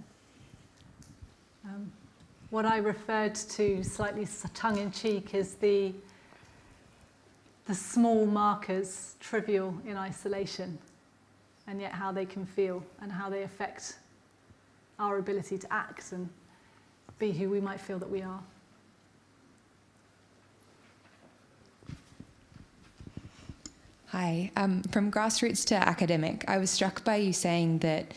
What I referred to slightly tongue-in-cheek is the small markers, trivial in isolation, and yet how they can feel and how they affect our ability to act and be who we might feel that we are. Hi, from grassroots to academic, I was struck by you saying that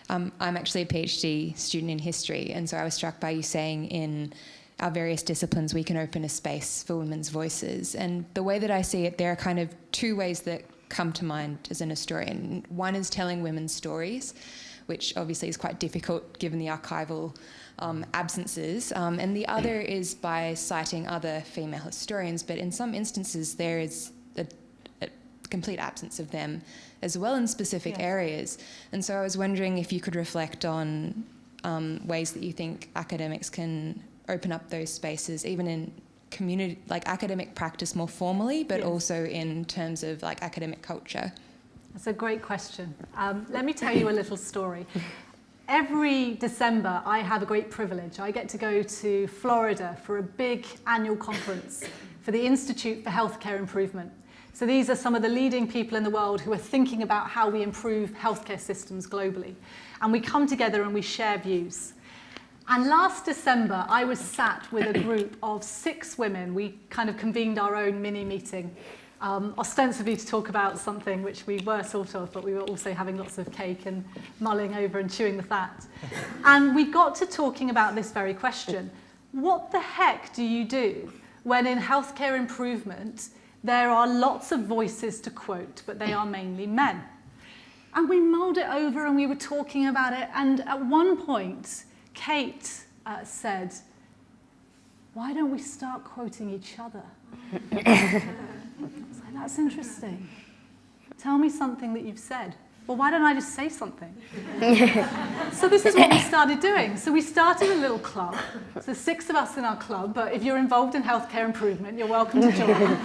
I'm actually a PhD student in history, and so I was struck by you saying in our various disciplines, we can open a space for women's voices. And the way that I see it, there are kind of two ways that come to mind as an historian. One is telling women's stories, which obviously is quite difficult given the archival absences. And the other is by citing other female historians, but in some instances there is a complete absence of them as well in specific areas. And so I was wondering if you could reflect on ways that you think academics can open up those spaces, even in community, like academic practice more formally, but also in terms of like academic culture. That's a great question. Let me tell you a little story. Every December, I have a great privilege. I get to go to Florida for a big annual conference for the Institute for Healthcare Improvement. So these are some of the leading people in the world who are thinking about how we improve healthcare systems globally. And we come together and we share views. And last December, I was sat with a group of 6 women. We kind of convened our own mini meeting, ostensibly to talk about something which we were sort of, but we were also having lots of cake and mulling over and chewing the fat. And we got to talking about this very question. What the heck do you do when in healthcare improvement, there are lots of voices to quote, but they are mainly men? And we mulled it over and we were talking about it. And at one point, Kate said, "Why don't we start quoting each other?" I was like, that's interesting. Tell me something that you've said. Well, why don't I just say something? So this is what we started doing. So we started a little club. So 6 of us in our club, but if you're involved in healthcare improvement, you're welcome to join.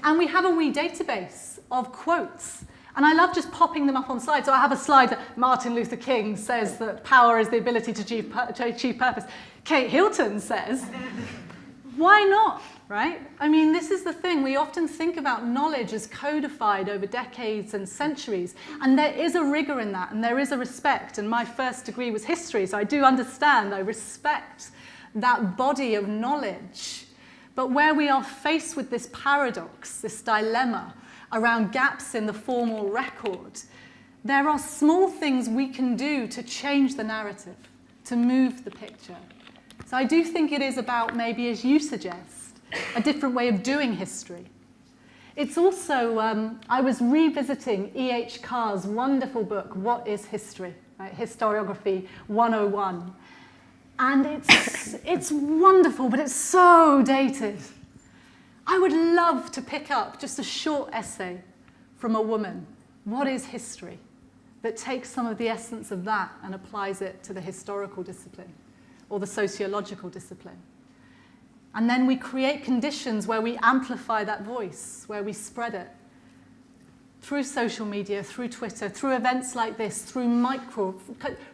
And we have a wee database of quotes. And I love just popping them up on slides. So I have a slide that Martin Luther King says that power is the ability to achieve purpose. Kate Hilton says, why not, right? I mean, this is the thing. We often think about knowledge as codified over decades and centuries. And there is a rigor in that, and there is a respect. And my first degree was history, so I do understand, I respect that body of knowledge. But where we are faced with this paradox, this dilemma, around gaps in the formal record, there are small things we can do to change the narrative, to move the picture. So I do think it is about, maybe as you suggest, a different way of doing history. It's also, I was revisiting E.H. Carr's wonderful book, What is History? Right? Historiography 101. And it's wonderful, but it's so dated. I would love to pick up just a short essay from a woman, What is History? That takes some of the essence of that and applies it to the historical discipline or the sociological discipline. And then we create conditions where we amplify that voice, where we spread it through social media, through Twitter, through events like this, through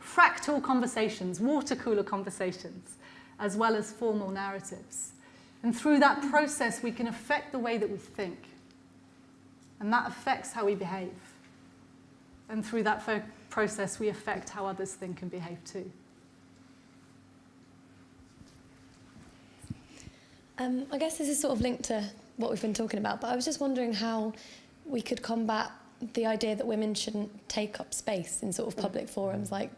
fractal conversations, water cooler conversations, as well as formal narratives. And through that process, we can affect the way that we think. And that affects how we behave. And through that process, we affect how others think and behave too. I guess this is sort of linked to what we've been talking about, but I was just wondering how we could combat the idea that women shouldn't take up space in sort of public forums, like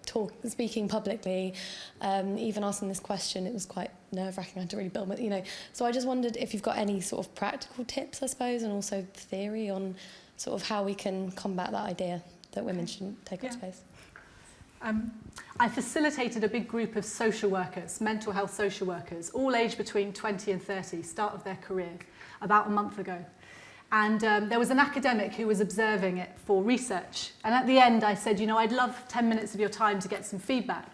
speaking publicly, even asking this question. It was quite nerve-wracking. I had to really build my, So I just wondered if you've got any sort of practical tips, I suppose, and also theory on sort of how we can combat that idea that women shouldn't take up space. I facilitated a big group of social workers, mental health social workers, all aged between 20 and 30, start of their career, about a month ago. And there was an academic who was observing it for research. And at the end, I said, I'd love 10 minutes of your time to get some feedback.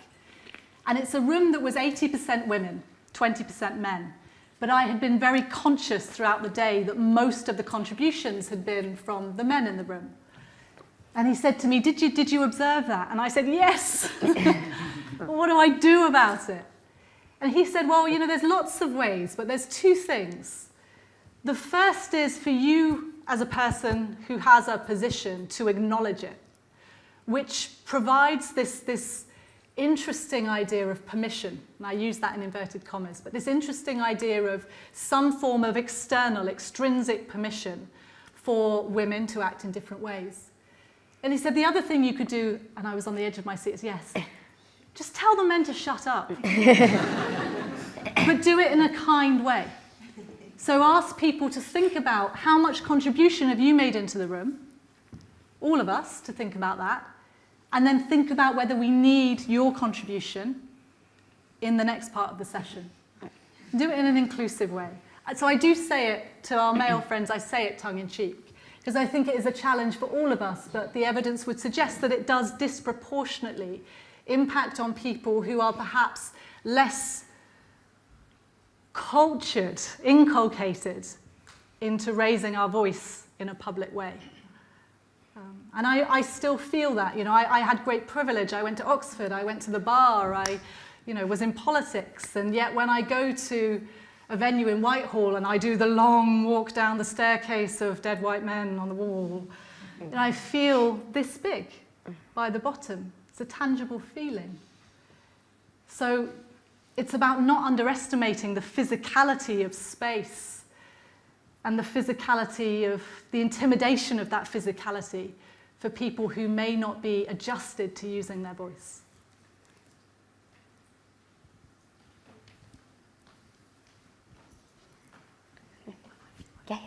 And it's a room that was 80% women, 20% men. But I had been very conscious throughout the day that most of the contributions had been from the men in the room. And he said to me, did you observe that? And I said, yes. Well, what do I do about it? And he said, well, there's lots of ways, but there's 2 things. The first is for you as a person who has a position to acknowledge it, which provides this interesting idea of permission. And I use that in inverted commas, but this interesting idea of some form of external, extrinsic permission for women to act in different ways. And he said, the other thing you could do, and I was on the edge of my seat, is yes, just tell the men to shut up. but do it in a kind way. So ask people to think about how much contribution have you made into the room, all of us to think about that, and then think about whether we need your contribution in the next part of the session. Do it in an inclusive way. So I do say it to our male friends, I say it tongue-in-cheek, because I think it is a challenge for all of us, but the evidence would suggest that it does disproportionately impact on people who are perhaps less cultured, inculcated into raising our voice in a public way. And I still feel that, I had great privilege. I went to Oxford, I went to the bar, I was in politics, and yet when I go to a venue in Whitehall and I do the long walk down the staircase of dead white men on the wall, and I feel this big by the bottom. It's a tangible feeling. So it's about not underestimating the physicality of space and the physicality of the intimidation of that physicality for people who may not be adjusted to using their voice. Yeah.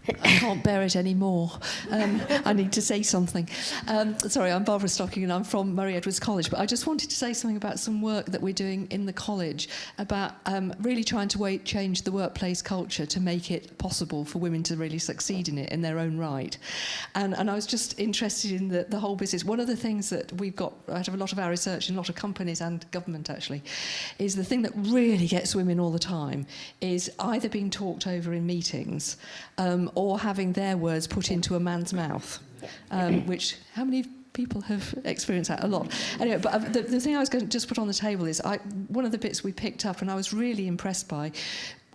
I can't bear it anymore. I need to say something. Sorry, I'm Barbara Stocking and I'm from Murray Edwards College, but I just wanted to say something about some work that we're doing in the college about really trying to change the workplace culture to make it possible for women to really succeed in it in their own right. And I was just interested in the whole business. One of the things that we've got out of a lot of our research in a lot of companies and government actually, is the thing that really gets women all the time is either being talked over in meetings or having their words put into a man's mouth, which, how many people have experienced that? A lot. Anyway, but the thing I was going to just put on the table is one of the bits we picked up and I was really impressed by,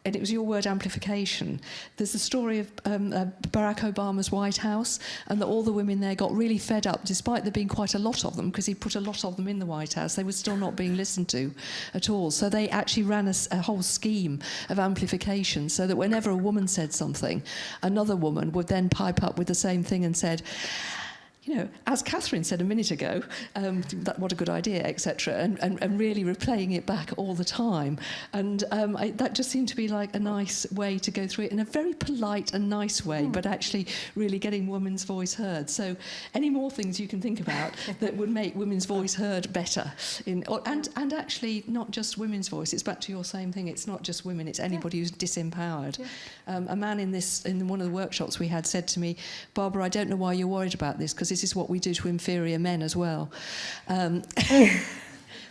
and it was your word amplification. There's the story of Barack Obama's White House, and that all the women there got really fed up, despite there being quite a lot of them, because he put a lot of them in the White House. They were still not being listened to at all. So they actually ran a whole scheme of amplification, so that whenever a woman said something, another woman would then pipe up with the same thing and said, as Catherine said a minute ago, what a good idea, etc., and really replaying it back all the time. And that just seemed to be like a nice way to go through it in a very polite and nice way, but actually really getting women's voice heard. So any more things you can think about that would make women's voice heard better? And actually not just women's voice, it's back to your same thing, it's not just women, it's anybody who's disempowered. Yeah. A man in one of the workshops we had said to me, Barbara, I don't know why you're worried about this, because this is what we do to inferior men as well.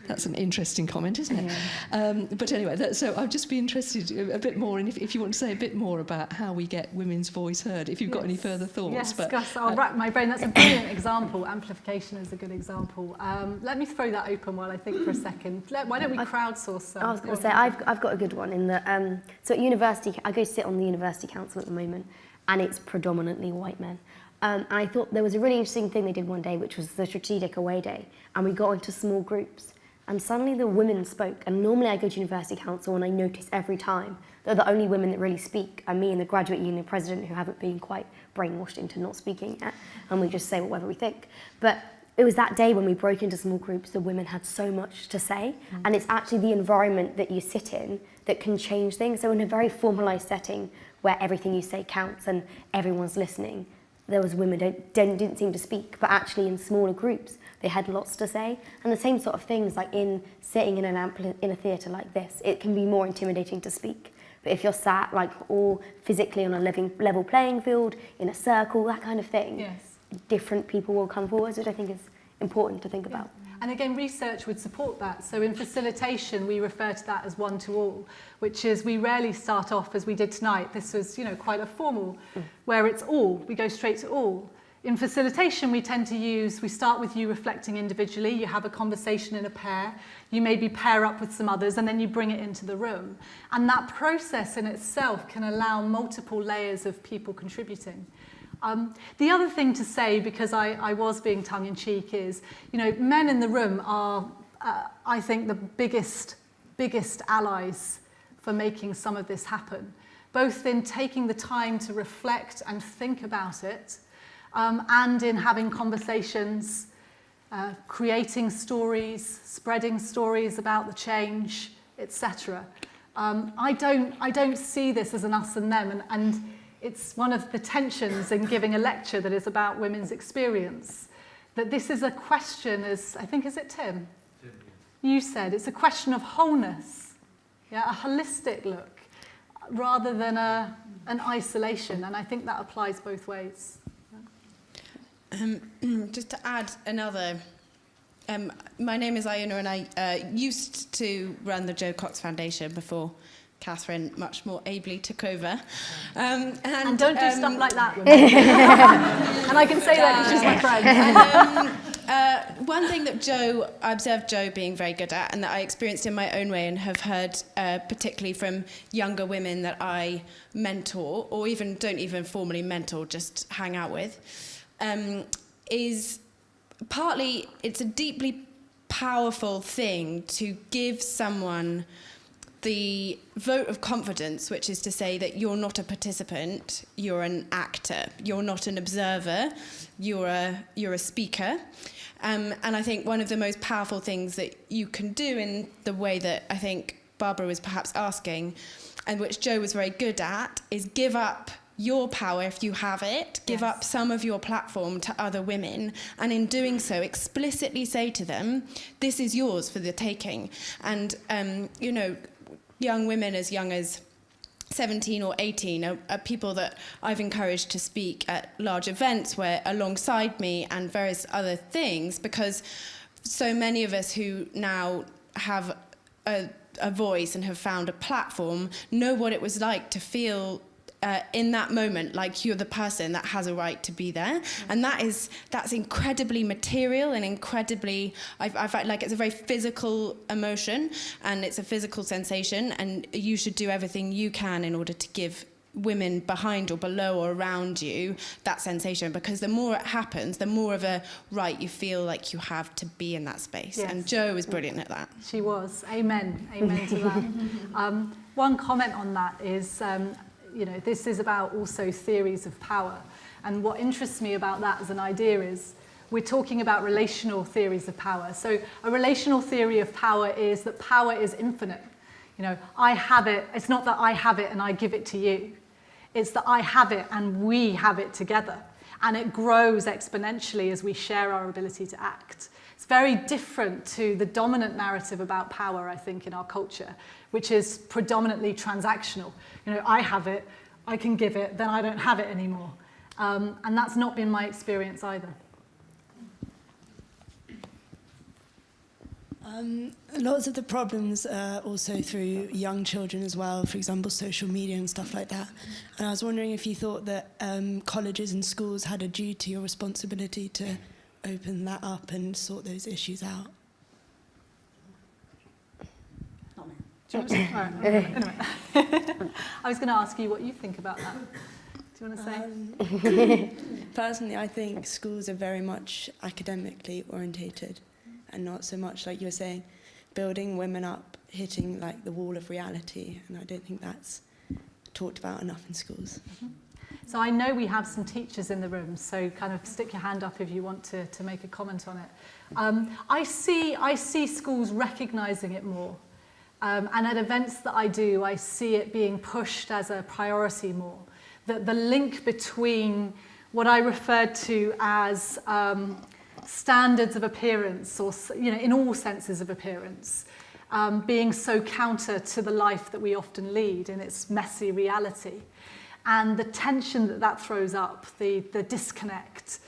That's an interesting comment, isn't it? Yeah. But anyway, so I'd just be interested a bit more, and if you want to say a bit more about how we get women's voice heard, if you've got any further thoughts. Yes, but, Gus, I'll rack my brain. That's a brilliant example. Amplification is a good example. Let me throw that open while I think for a second. Why don't we crowdsource? I was going to say, I've got a good one in that. So at university, I go sit on the university council at the moment, and it's predominantly white men. And I thought there was a really interesting thing they did one day, which was the strategic away day, and we got into small groups. And suddenly the women spoke, and normally I go to University Council and I notice every time that the only women that really speak are me and the graduate union president, who haven't been quite brainwashed into not speaking yet, and we just say whatever we think. But it was that day when we broke into small groups, the women had so much to say, and it's actually the environment that you sit in that can change things. So in a very formalised setting where everything you say counts and everyone's listening, there was women who didn't seem to speak, but actually in smaller groups, they had lots to say. And the same sort of things, like sitting in a theatre like this, it can be more intimidating to speak. But if you're sat like all physically on a level playing field, in a circle, that kind of thing, yes, different people will come forward, which I think is important to think about. And again, research would support that. So in facilitation, we refer to that as one-to-all, which is we rarely start off as we did tonight. This was, quite a formal, where it's all, we go straight to all. In facilitation, we start with you reflecting individually, you have a conversation in a pair, you maybe pair up with some others, and then you bring it into the room. And that process in itself can allow multiple layers of people contributing. The other thing to say, because I was being tongue-in-cheek, is, men in the room are, I think, the biggest allies for making some of this happen, both in taking the time to reflect and think about it, and in having conversations, creating stories, spreading stories about the change, etc. I don't see this as an us and them, and it's one of the tensions in giving a lecture that is about women's experience, that this is a question, as I think, is it Tim? You said, it's a question of wholeness, yeah, a holistic look, rather than an isolation, and I think that applies both ways. Just to add another, my name is Iona, and I used to run the Jo Cox Foundation before Catherine much more ably took over. And don't do stuff like that, women. And I can say that because she's my friend. One thing that I observed Jo being very good at, and that I experienced in my own way and have heard particularly from younger women that I mentor, or even don't even formally mentor, just hang out with, is partly it's a deeply powerful thing to give someone the vote of confidence, which is to say that you're not a participant, you're an actor, you're not an observer, you're a speaker. And I think one of the most powerful things that you can do in the way that I think Barbara was perhaps asking, and which Jo was very good at, is give up your power if you have it, give up some of your platform to other women, and in doing so explicitly say to them, this is yours for the taking. And, young women as young as 17 or 18 are people that I've encouraged to speak at large events where alongside me and various other things, because so many of us who now have a voice and have found a platform know what it was like to feel in that moment like you're the person that has a right to be there. And that's incredibly material and incredibly, I find like it's a very physical emotion and it's a physical sensation, and you should do everything you can in order to give women behind or below or around you that sensation, because the more it happens, the more of a right you feel like you have to be in that space. Yes. And Jo is brilliant at that. She was. Amen to that. One comment on that is, this is about also theories of power. And what interests me about that as an idea is we're talking about relational theories of power. So a relational theory of power is that power is infinite. I have it. It's not that I have it and I give it to you. It's that I have it and we have it together. And it grows exponentially as we share our ability to act. It's very different to the dominant narrative about power, I think, in our culture, which is predominantly transactional. I have it, I can give it, then I don't have it anymore. And that's not been my experience either. Lots of the problems are also through young children as well, for example, social media and stuff like that. And I was wondering if you thought that colleges and schools had a duty or responsibility to open that up and sort those issues out. Anyway, I was going to ask you what you think about that. Do you want to say? Personally, I think schools are very much academically orientated and not so much, like you were saying, building women up, hitting like the wall of reality. And I don't think that's talked about enough in schools. So I know we have some teachers in the room, so kind of stick your hand up if you want to make a comment on it. I see schools recognising it more. And at events that I do, I see it being pushed as a priority more. The link between what I referred to as standards of appearance, or in all senses of appearance, being so counter to the life that we often lead in its messy reality. And the tension that throws up, the disconnect,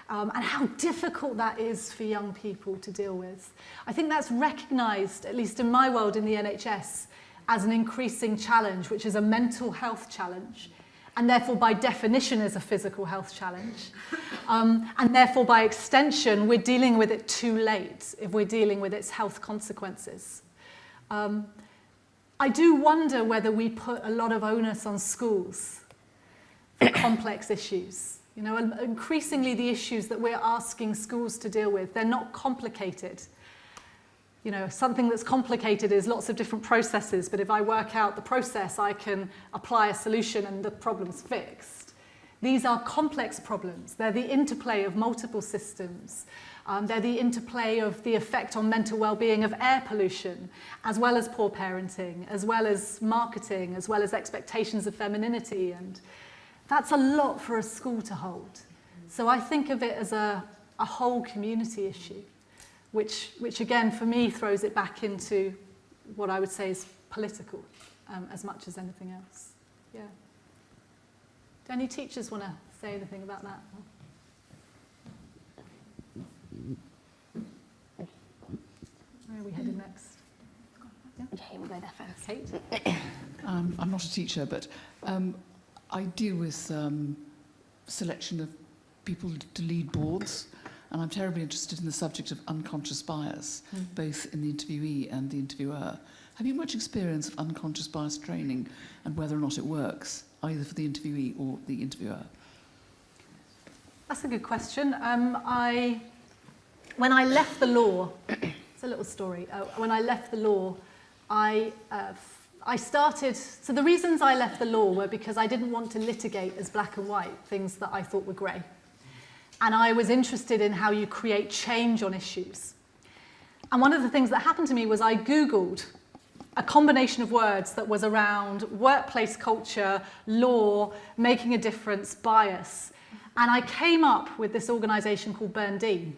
and how difficult that is for young people to deal with. I think that's recognised, at least in my world in the NHS, as an increasing challenge, which is a mental health challenge, and therefore by definition is a physical health challenge. And therefore by extension, we're dealing with it too late if we're dealing with its health consequences. I do wonder whether we put a lot of onus on schools for complex issues. Increasingly the issues that we're asking schools to deal with, they're not complicated. Something that's complicated is lots of different processes, but if I work out the process, I can apply a solution and the problem's fixed. These are complex problems. They're the interplay of multiple systems. They're the interplay of the effect on mental well-being of air pollution, as well as poor parenting, as well as marketing, as well as expectations of femininity. And that's a lot for a school to hold. So I think of it as a whole community issue, which again, for me, throws it back into what I would say is political, as much as anything else. Yeah. Do any teachers want to say anything about that? Where are we headed next? Okay, we'll go there first. Kate? I'm not a teacher, but I deal with selection of people to lead boards, and I'm terribly interested in the subject of unconscious bias, both in the interviewee and the interviewer. Have you much experience of unconscious bias training and whether or not it works, either for the interviewee or the interviewer? That's a good question. When I left the law, it's a little story. When I left the law, I started, so the reasons I left the law were because I didn't want to litigate as black and white things that I thought were grey. And I was interested in how you create change on issues. And one of the things that happened to me was I Googled a combination of words that was around workplace culture, law, making a difference, bias. And I came up with this organisation called Berndean,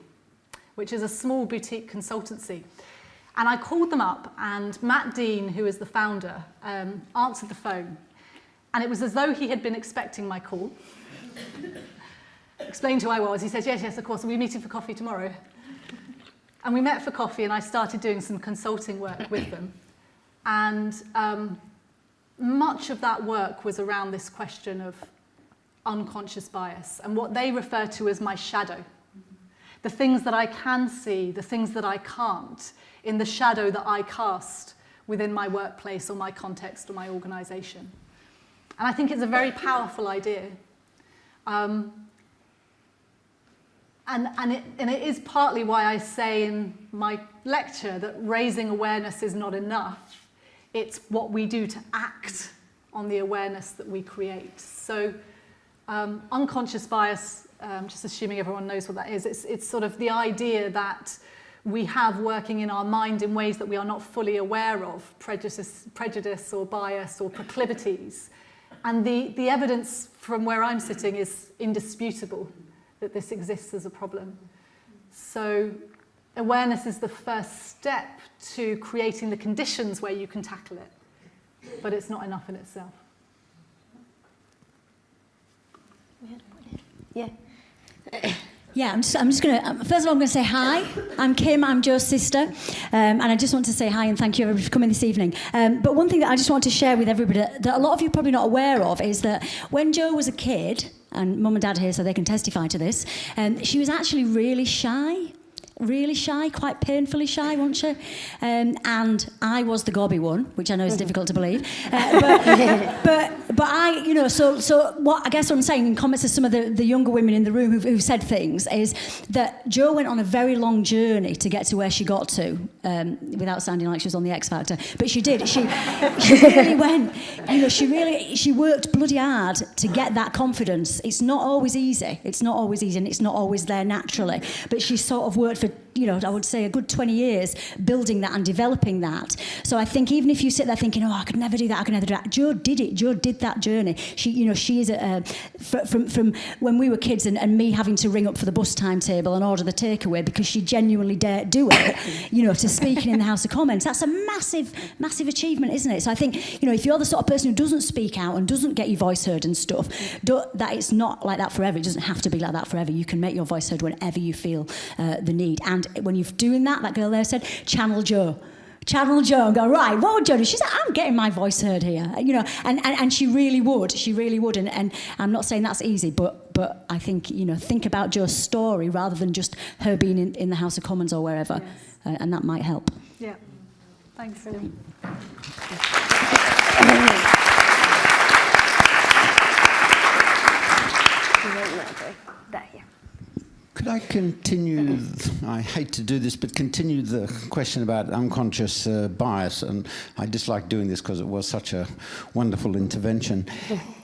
which is a small boutique consultancy. And I called them up, and Matt Dean, who is the founder, answered the phone. And it was as though he had been expecting my call. Explained who I was. He said, yes, of course, we're meeting for coffee tomorrow. And we met for coffee, and I started doing some consulting work with them. And much of that work was around this question of unconscious bias and what they refer to as my shadow. The things that I can see, the things that I can't, in the shadow that I cast within my workplace or my context or my organisation. And I think it's a very powerful idea. And it is partly why I say in my lecture that raising awareness is not enough. It's what we do to act on the awareness that we create. So unconscious bias, just assuming everyone knows what that is, it's sort of the idea that we have working in our mind in ways that we are not fully aware of, prejudice or bias or proclivities. And the evidence from where I'm sitting is indisputable that this exists as a problem. So awareness is the first step to creating the conditions where you can tackle it, but it's not enough in itself. Yeah. Yeah, I'm just going to, first of all, I'm going to say hi. I'm Kim, I'm Joe's sister, and I just want to say hi and thank you everybody for coming this evening. But one thing that I just want to share with everybody that a lot of you are probably not aware of is that when Joe was a kid, and Mum and Dad are here so they can testify to this, she was actually really shy, quite painfully shy, wasn't she? And I was the gobby one, which I know is difficult to believe. But I, you know, so what I guess what I'm saying in comments to some of the younger women in the room who've said things is that Jo went on a very long journey to get to where she got to, without sounding like she was on the X Factor. But she did. She really went, you know, she worked bloody hard to get that confidence. It's not always easy. It's not always easy and it's not always there naturally. But she sort of worked for, you know, I would say a good 20 years building that and developing that. So I think even if you sit there thinking, oh, I could never do that, I could never do that, Jo did it. Jo did that journey. She is from when we were kids and me having to ring up for the bus timetable and order the takeaway because she genuinely dared do it, you know, to speaking in the House of Commons. That's a massive, massive achievement, isn't it? So I think, you know, if you're the sort of person who doesn't speak out and doesn't get your voice heard and stuff, that it's not like that forever. It doesn't have to be like that forever. You can make your voice heard whenever you feel the need. And when you're doing that girl there said, channel Jo and go, right, what would Jo do? She said, I'm getting my voice heard here, you know, and she really would, and I'm not saying that's easy, but I think, you know, think about Jo's story rather than just her being in the House of Commons or wherever, yes. And that might help. Yeah, thanks. Could I continue, I hate to do this, but continue the question about unconscious bias, and I dislike doing this because it was such a wonderful intervention.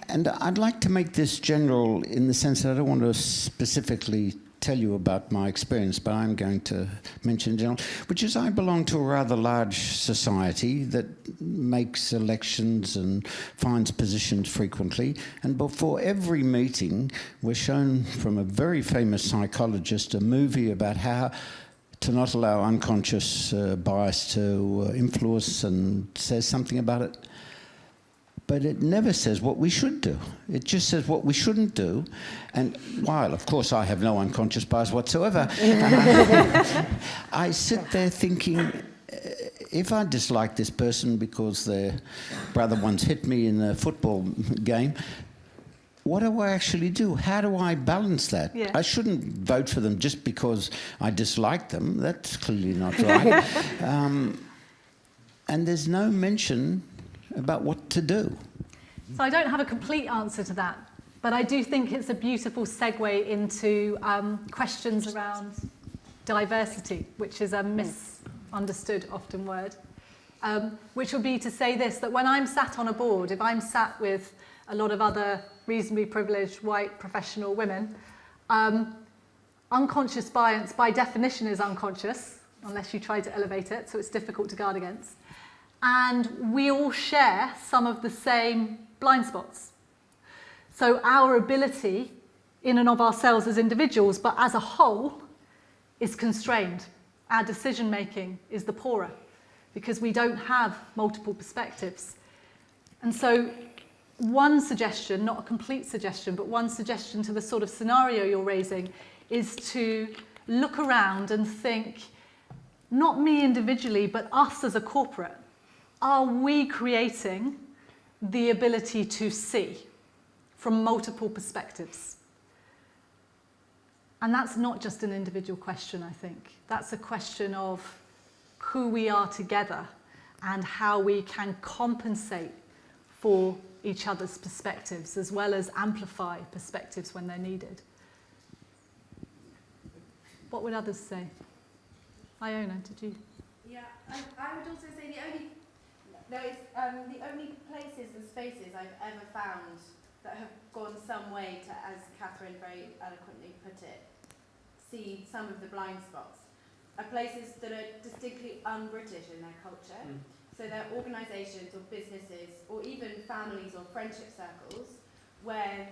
And I'd like to make this general in the sense that I don't want to specifically tell you about my experience, but I'm going to mention in general, which is I belong to a rather large society that makes elections and finds positions frequently. And before every meeting, we're shown from a very famous psychologist a movie about how to not allow unconscious bias to influence, and says something about it. But it never says what we should do. It just says what we shouldn't do. And while, of course, I have no unconscious bias whatsoever, I sit there thinking, if I dislike this person because their brother once hit me in a football game, what do I actually do? How do I balance that? Yeah. I shouldn't vote for them just because I dislike them. That's clearly not right. And there's no mention about what to do. So I don't have a complete answer to that, but I do think it's a beautiful segue into questions around diversity, which is a misunderstood often word, which would be to say this, that when I'm sat on a board, if I'm sat with a lot of other reasonably privileged white professional women, unconscious bias by definition is unconscious, unless you try to elevate it, so it's difficult to guard against. And we all share some of the same blind spots. So our ability in and of ourselves as individuals, but as a whole, is constrained. Our decision making is the poorer because we don't have multiple perspectives. And so one suggestion, not a complete suggestion, but one suggestion to the sort of scenario you're raising is to look around and think, not me individually, but us as a corporate. Are we creating the ability to see from multiple perspectives? And that's not just an individual question, I think. That's a question of who we are together and how we can compensate for each other's perspectives as well as amplify perspectives when they're needed. What would others say? Iona, did you? Yeah, I would also say the only places and spaces I've ever found that have gone some way to, as Catherine very eloquently put it, see some of the blind spots, are places that are distinctly un-British in their culture. So they're organisations or businesses or even families or friendship circles where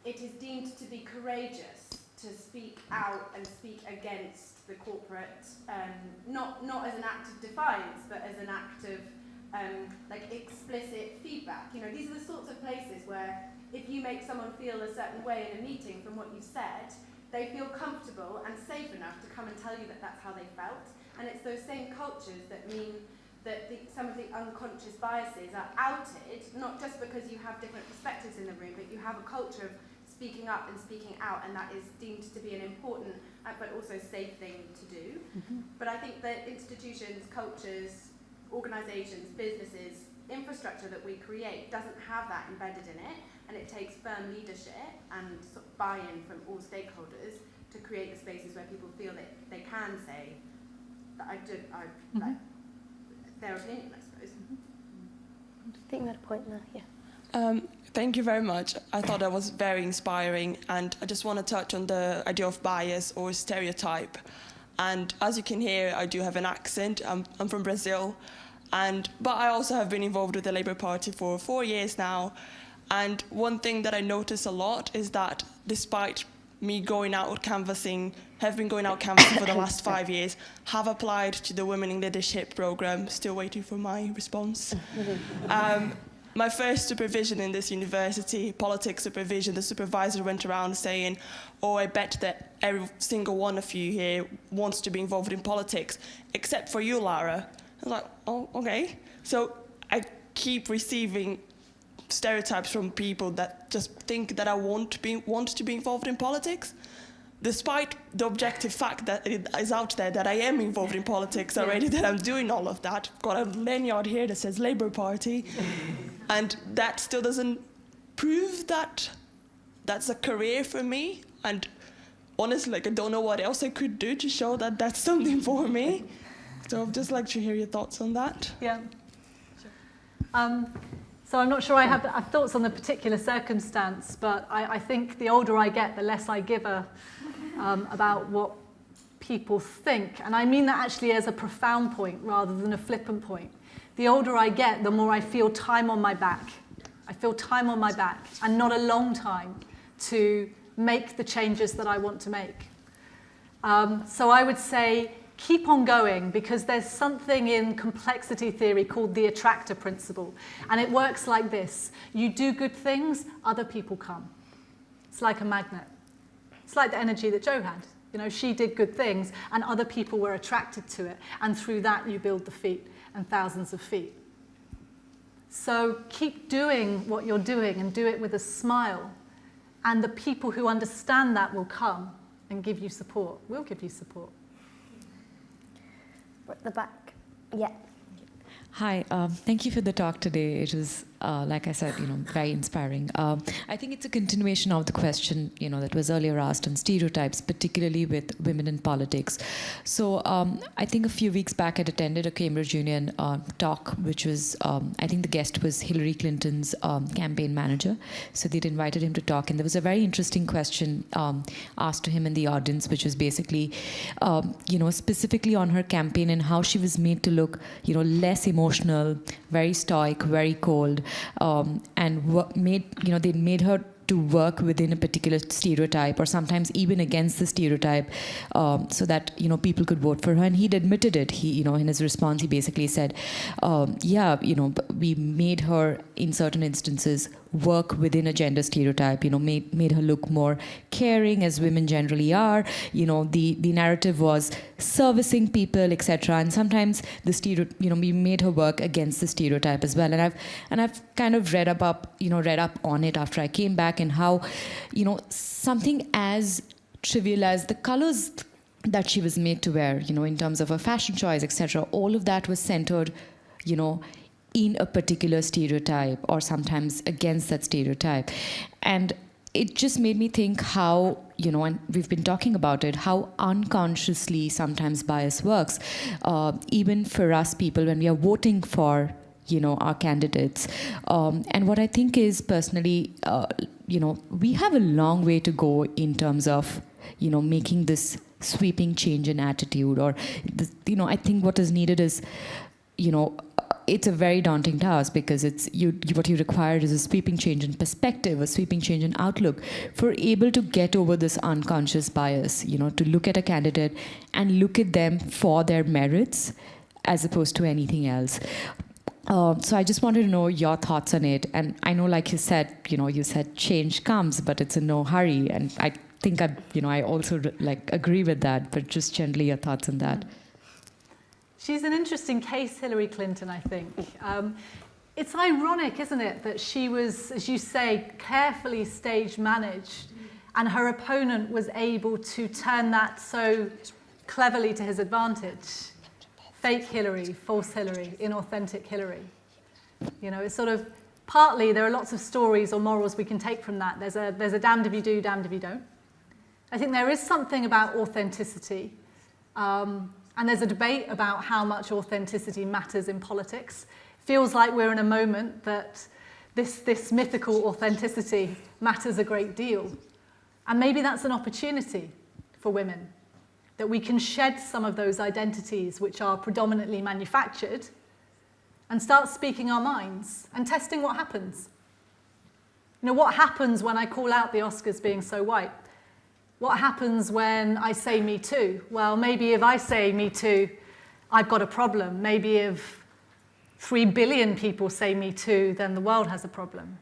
it is deemed to be courageous to speak out and speak against the corporate, not as an act of defiance, but as an act of like explicit feedback. You know, these are the sorts of places where if you make someone feel a certain way in a meeting from what you've said, they feel comfortable and safe enough to come and tell you that that's how they felt. And it's those same cultures that mean that some of the unconscious biases are outed, not just because you have different perspectives in the room, but you have a culture of speaking up and speaking out, and that is deemed to be an important but also safe thing to do. But I think that institutions, cultures, organisations, businesses, infrastructure that we create doesn't have that embedded in it, and it takes firm leadership and sort of buy-in from all stakeholders to create the spaces where people feel that they can say that like their opinion, I suppose. I think you had a point there, yeah. Thank you very much. I thought that was very inspiring, and I just want to touch on the idea of bias or stereotype. And as you can hear, I do have an accent. I'm from Brazil, but I also have been involved with the Labour Party for 4 years now. And one thing that I notice a lot is that despite me going out canvassing, have been going out canvassing for the last 5 years, have applied to the Women in Leadership program, still waiting for my response. My first supervision in this university, politics supervision, the supervisor went around saying, oh, I bet that every single one of you here wants to be involved in politics, except for you, Lara. I was like, oh, okay. So I keep receiving stereotypes from people that just think that I want to be involved in politics, despite the objective fact that it is out there that I am involved in politics already, that I'm doing all of that. I've got a lanyard here that says Labour Party, and that still doesn't prove that that's a career for me. And honestly, like, I don't know what else I could do to show that that's something for me. So I'd just like to hear your thoughts on that. Yeah. Sure. So I'm not sure I have thoughts on the particular circumstance, but I think the older I get, the less I give about what people think. And I mean that actually as a profound point rather than a flippant point. The older I get, the more I feel time on my back. I feel time on my back, and not a long time to make the changes that I want to make. So I would say keep on going, because there's something in complexity theory called the attractor principle. And it works like this. You do good things, other people come. It's like a magnet. It's like the energy that Jo had. You know, she did good things and other people were attracted to it. And through that you build the feet and thousands of feet. So keep doing what you're doing and do it with a smile. And the people who understand that will come and give you support. Will give you support. At the back. Yeah. Hi, thank you for the talk today. It was, like I said, very inspiring. I think it's a continuation of the question, that was earlier asked on stereotypes, particularly with women in politics. So I think a few weeks back I attended a Cambridge Union talk, which was, I think the guest was Hillary Clinton's campaign manager. So they'd invited him to talk, and there was a very interesting question asked to him in the audience, which was basically, specifically on her campaign and how she was made to look, less emotional, very stoic, very cold, and they made her to work within a particular stereotype, or sometimes even against the stereotype, so that people could vote for her. And he'd admitted it. He, in his response, he basically said, we made her in certain instances work within a gender stereotype. Made her look more caring, as women generally are. The narrative was servicing people, etc. And sometimes we made her work against the stereotype as well. And I've kind of read up on it after I came back, and how, something as trivial as the colors that she was made to wear, in terms of her fashion choice, etc. All of that was centered, in a particular stereotype, or sometimes against that stereotype. And it just made me think how, and we've been talking about it, how unconsciously sometimes bias works, even for us people when we are voting for, our candidates. And what I think is, personally, we have a long way to go in terms of, making this sweeping change in attitude, or, I think what is needed is, it's a very daunting task, because what you require is a sweeping change in perspective, a sweeping change in outlook, for able to get over this unconscious bias, to look at a candidate and look at them for their merits as opposed to anything else. So I just wanted to know your thoughts on it. And I know, like you said, you said change comes, but it's in no hurry. And I think I also agree with that, but just generally your thoughts on that. She's an interesting case, Hillary Clinton, I think. It's ironic, isn't it, that she was, as you say, carefully stage managed, and her opponent was able to turn that so cleverly to his advantage. Fake Hillary, false Hillary, inauthentic Hillary. It's sort of, partly there are lots of stories or morals we can take from that. There's a damned if you do, damned if you don't. I think there is something about authenticity. And there's a debate about how much authenticity matters in politics. Feels like we're in a moment that this mythical authenticity matters a great deal. And maybe that's an opportunity for women, that we can shed some of those identities which are predominantly manufactured and start speaking our minds and testing what happens. What happens when I call out the Oscars being so white? What happens when I say Me Too? Well, maybe if I say Me Too, I've got a problem. Maybe if 3 billion people say Me Too, then the world has a problem.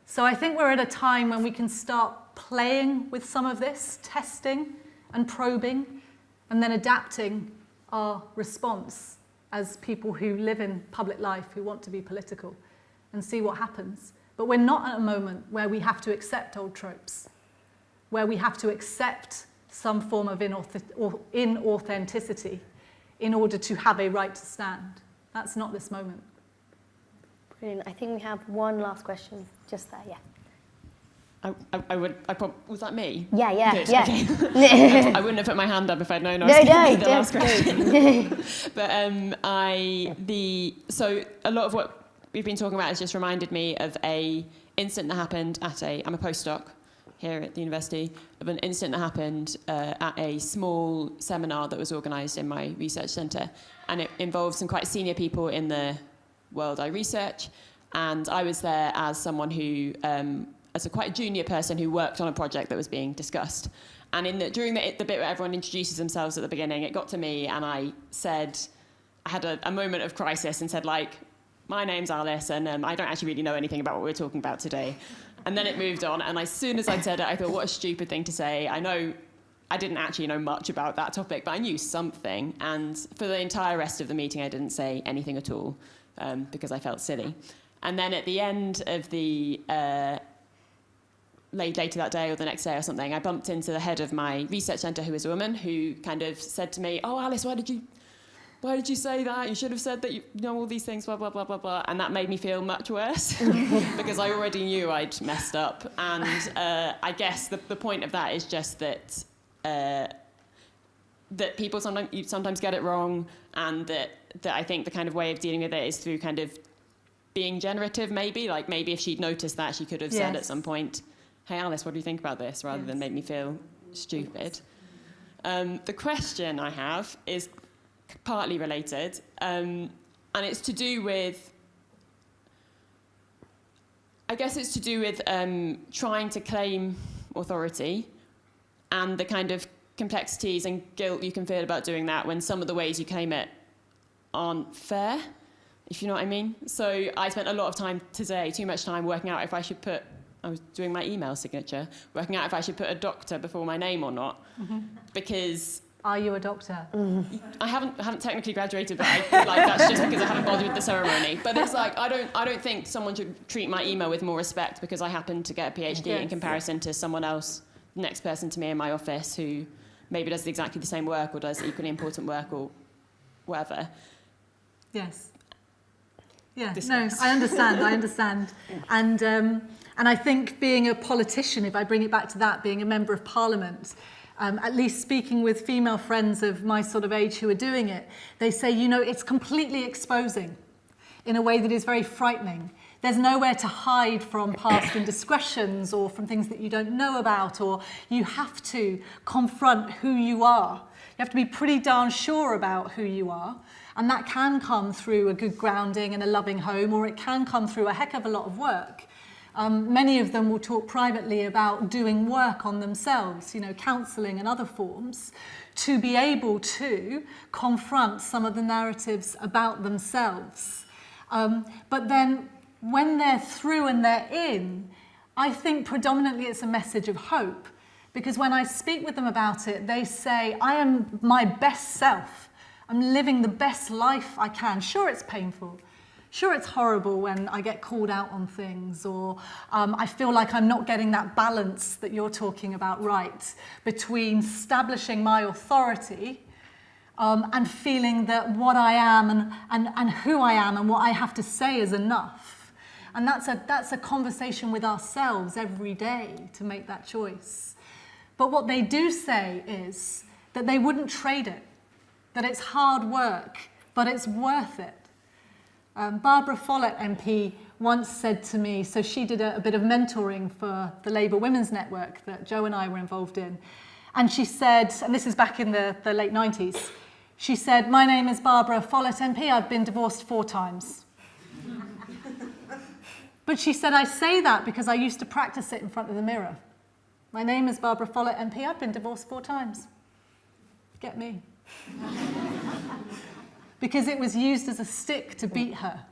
So I think we're at a time when we can start playing with some of this, testing and probing, and then adapting our response as people who live in public life, who want to be political, and see what happens. But we're not at a moment where we have to accept old tropes, where we have to accept some form of inauthenticity in order to have a right to stand. That's not this moment. Brilliant. I think we have one last question just there, yeah. Was that me? Yeah. Good, yeah. Okay. I wouldn't have put my hand up if I'd known I was going to be the last question. But so a lot of what we've been talking about has just reminded me of a incident that happened at I'm a postdoc here at the university, of an incident that happened at a small seminar that was organised in my research centre. And it involved some quite senior people in the world I research. And I was there as someone who, as a quite junior person who worked on a project that was being discussed. And during the bit where everyone introduces themselves at the beginning, it got to me and I had a moment of crisis and said, like, my name's Alice, and I don't actually really know anything about what we're talking about today. And then it moved on, and as soon as I'd said it, I thought, what a stupid thing to say. I didn't actually know much about that topic, but I knew something. And for the entire rest of the meeting, I didn't say anything at all because I felt silly. And then at the end of the later that day or the next day or something, I bumped into the head of my research centre, who was a woman, who kind of said to me, "Oh, Alice, why did you say that? You should have said that you know all these things, blah, blah, blah, blah, blah." And that made me feel much worse because I already knew I'd messed up. And I guess the point of that is just that that people sometimes get it wrong, and that I think the kind of way of dealing with it is through kind of being generative, maybe. Like, maybe if she'd noticed that, she could have said at some point, "Hey, Alice, what do you think about this?" rather than make me feel stupid. The question I have is partly related, and it's to do with, I guess it's to do with trying to claim authority and the kind of complexities and guilt you can feel about doing that when some of the ways you claim it aren't fair, if you know what I mean. So I spent a lot of time today, too much time, working out if I should I was doing my email signature, working out if I should put a doctor before my name or not, because... Are you a doctor? I haven't technically graduated, but that's just because I haven't bothered with the ceremony. But it's like, I don't think someone should treat my email with more respect because I happen to get a PhD in comparison to someone else, the next person to me in my office, who maybe does exactly the same work or does equally important work or whatever. Yes. Yeah, no, I understand. And I think being a politician, if I bring it back to that, being a member of Parliament, at least speaking with female friends of my sort of age who are doing it, they say, it's completely exposing in a way that is very frightening. There's nowhere to hide from past indiscretions or from things that you don't know about, or you have to confront who you are. You have to be pretty darn sure about who you are. And that can come through a good grounding and a loving home, or it can come through a heck of a lot of work. Many of them will talk privately about doing work on themselves, counselling and other forms, to be able to confront some of the narratives about themselves. But then when they're through and they're in, I think predominantly it's a message of hope. Because when I speak with them about it, they say, I am my best self. I'm living the best life I can. Sure, it's painful. Sure, it's horrible when I get called out on things, or I feel like I'm not getting that balance that you're talking about right between establishing my authority and feeling that what I am and who I am and what I have to say is enough. And that's a conversation with ourselves every day to make that choice. But what they do say is that they wouldn't trade it, that it's hard work, but it's worth it. Barbara Follett MP once said to me, so she did a bit of mentoring for the Labour Women's Network that Joe and I were involved in. And she said, and this is back in the late 90s, she said, "My name is Barbara Follett MP, I've been divorced 4 times. But she said, I say that because I used to practice it in front of the mirror. My name is Barbara Follett MP, I've been divorced 4 times. Get me. Because it was used as a stick to beat her.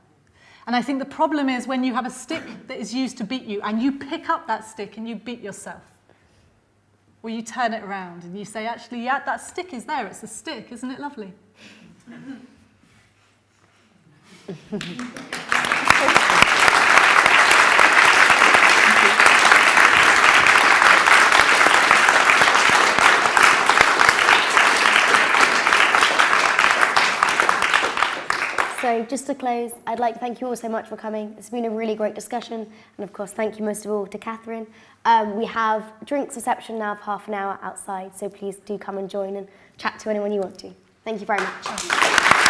And I think the problem is when you have a stick that is used to beat you and you pick up that stick and you beat yourself. Or you turn it around and you say, actually, yeah, that stick is there. It's a stick. Isn't it lovely? So just to close, I'd like to thank you all so much for coming. It's been a really great discussion. And of course, thank you most of all to Catherine. We have drinks reception now of half an hour outside, so please do come and join and chat to anyone you want to. Thank you very much.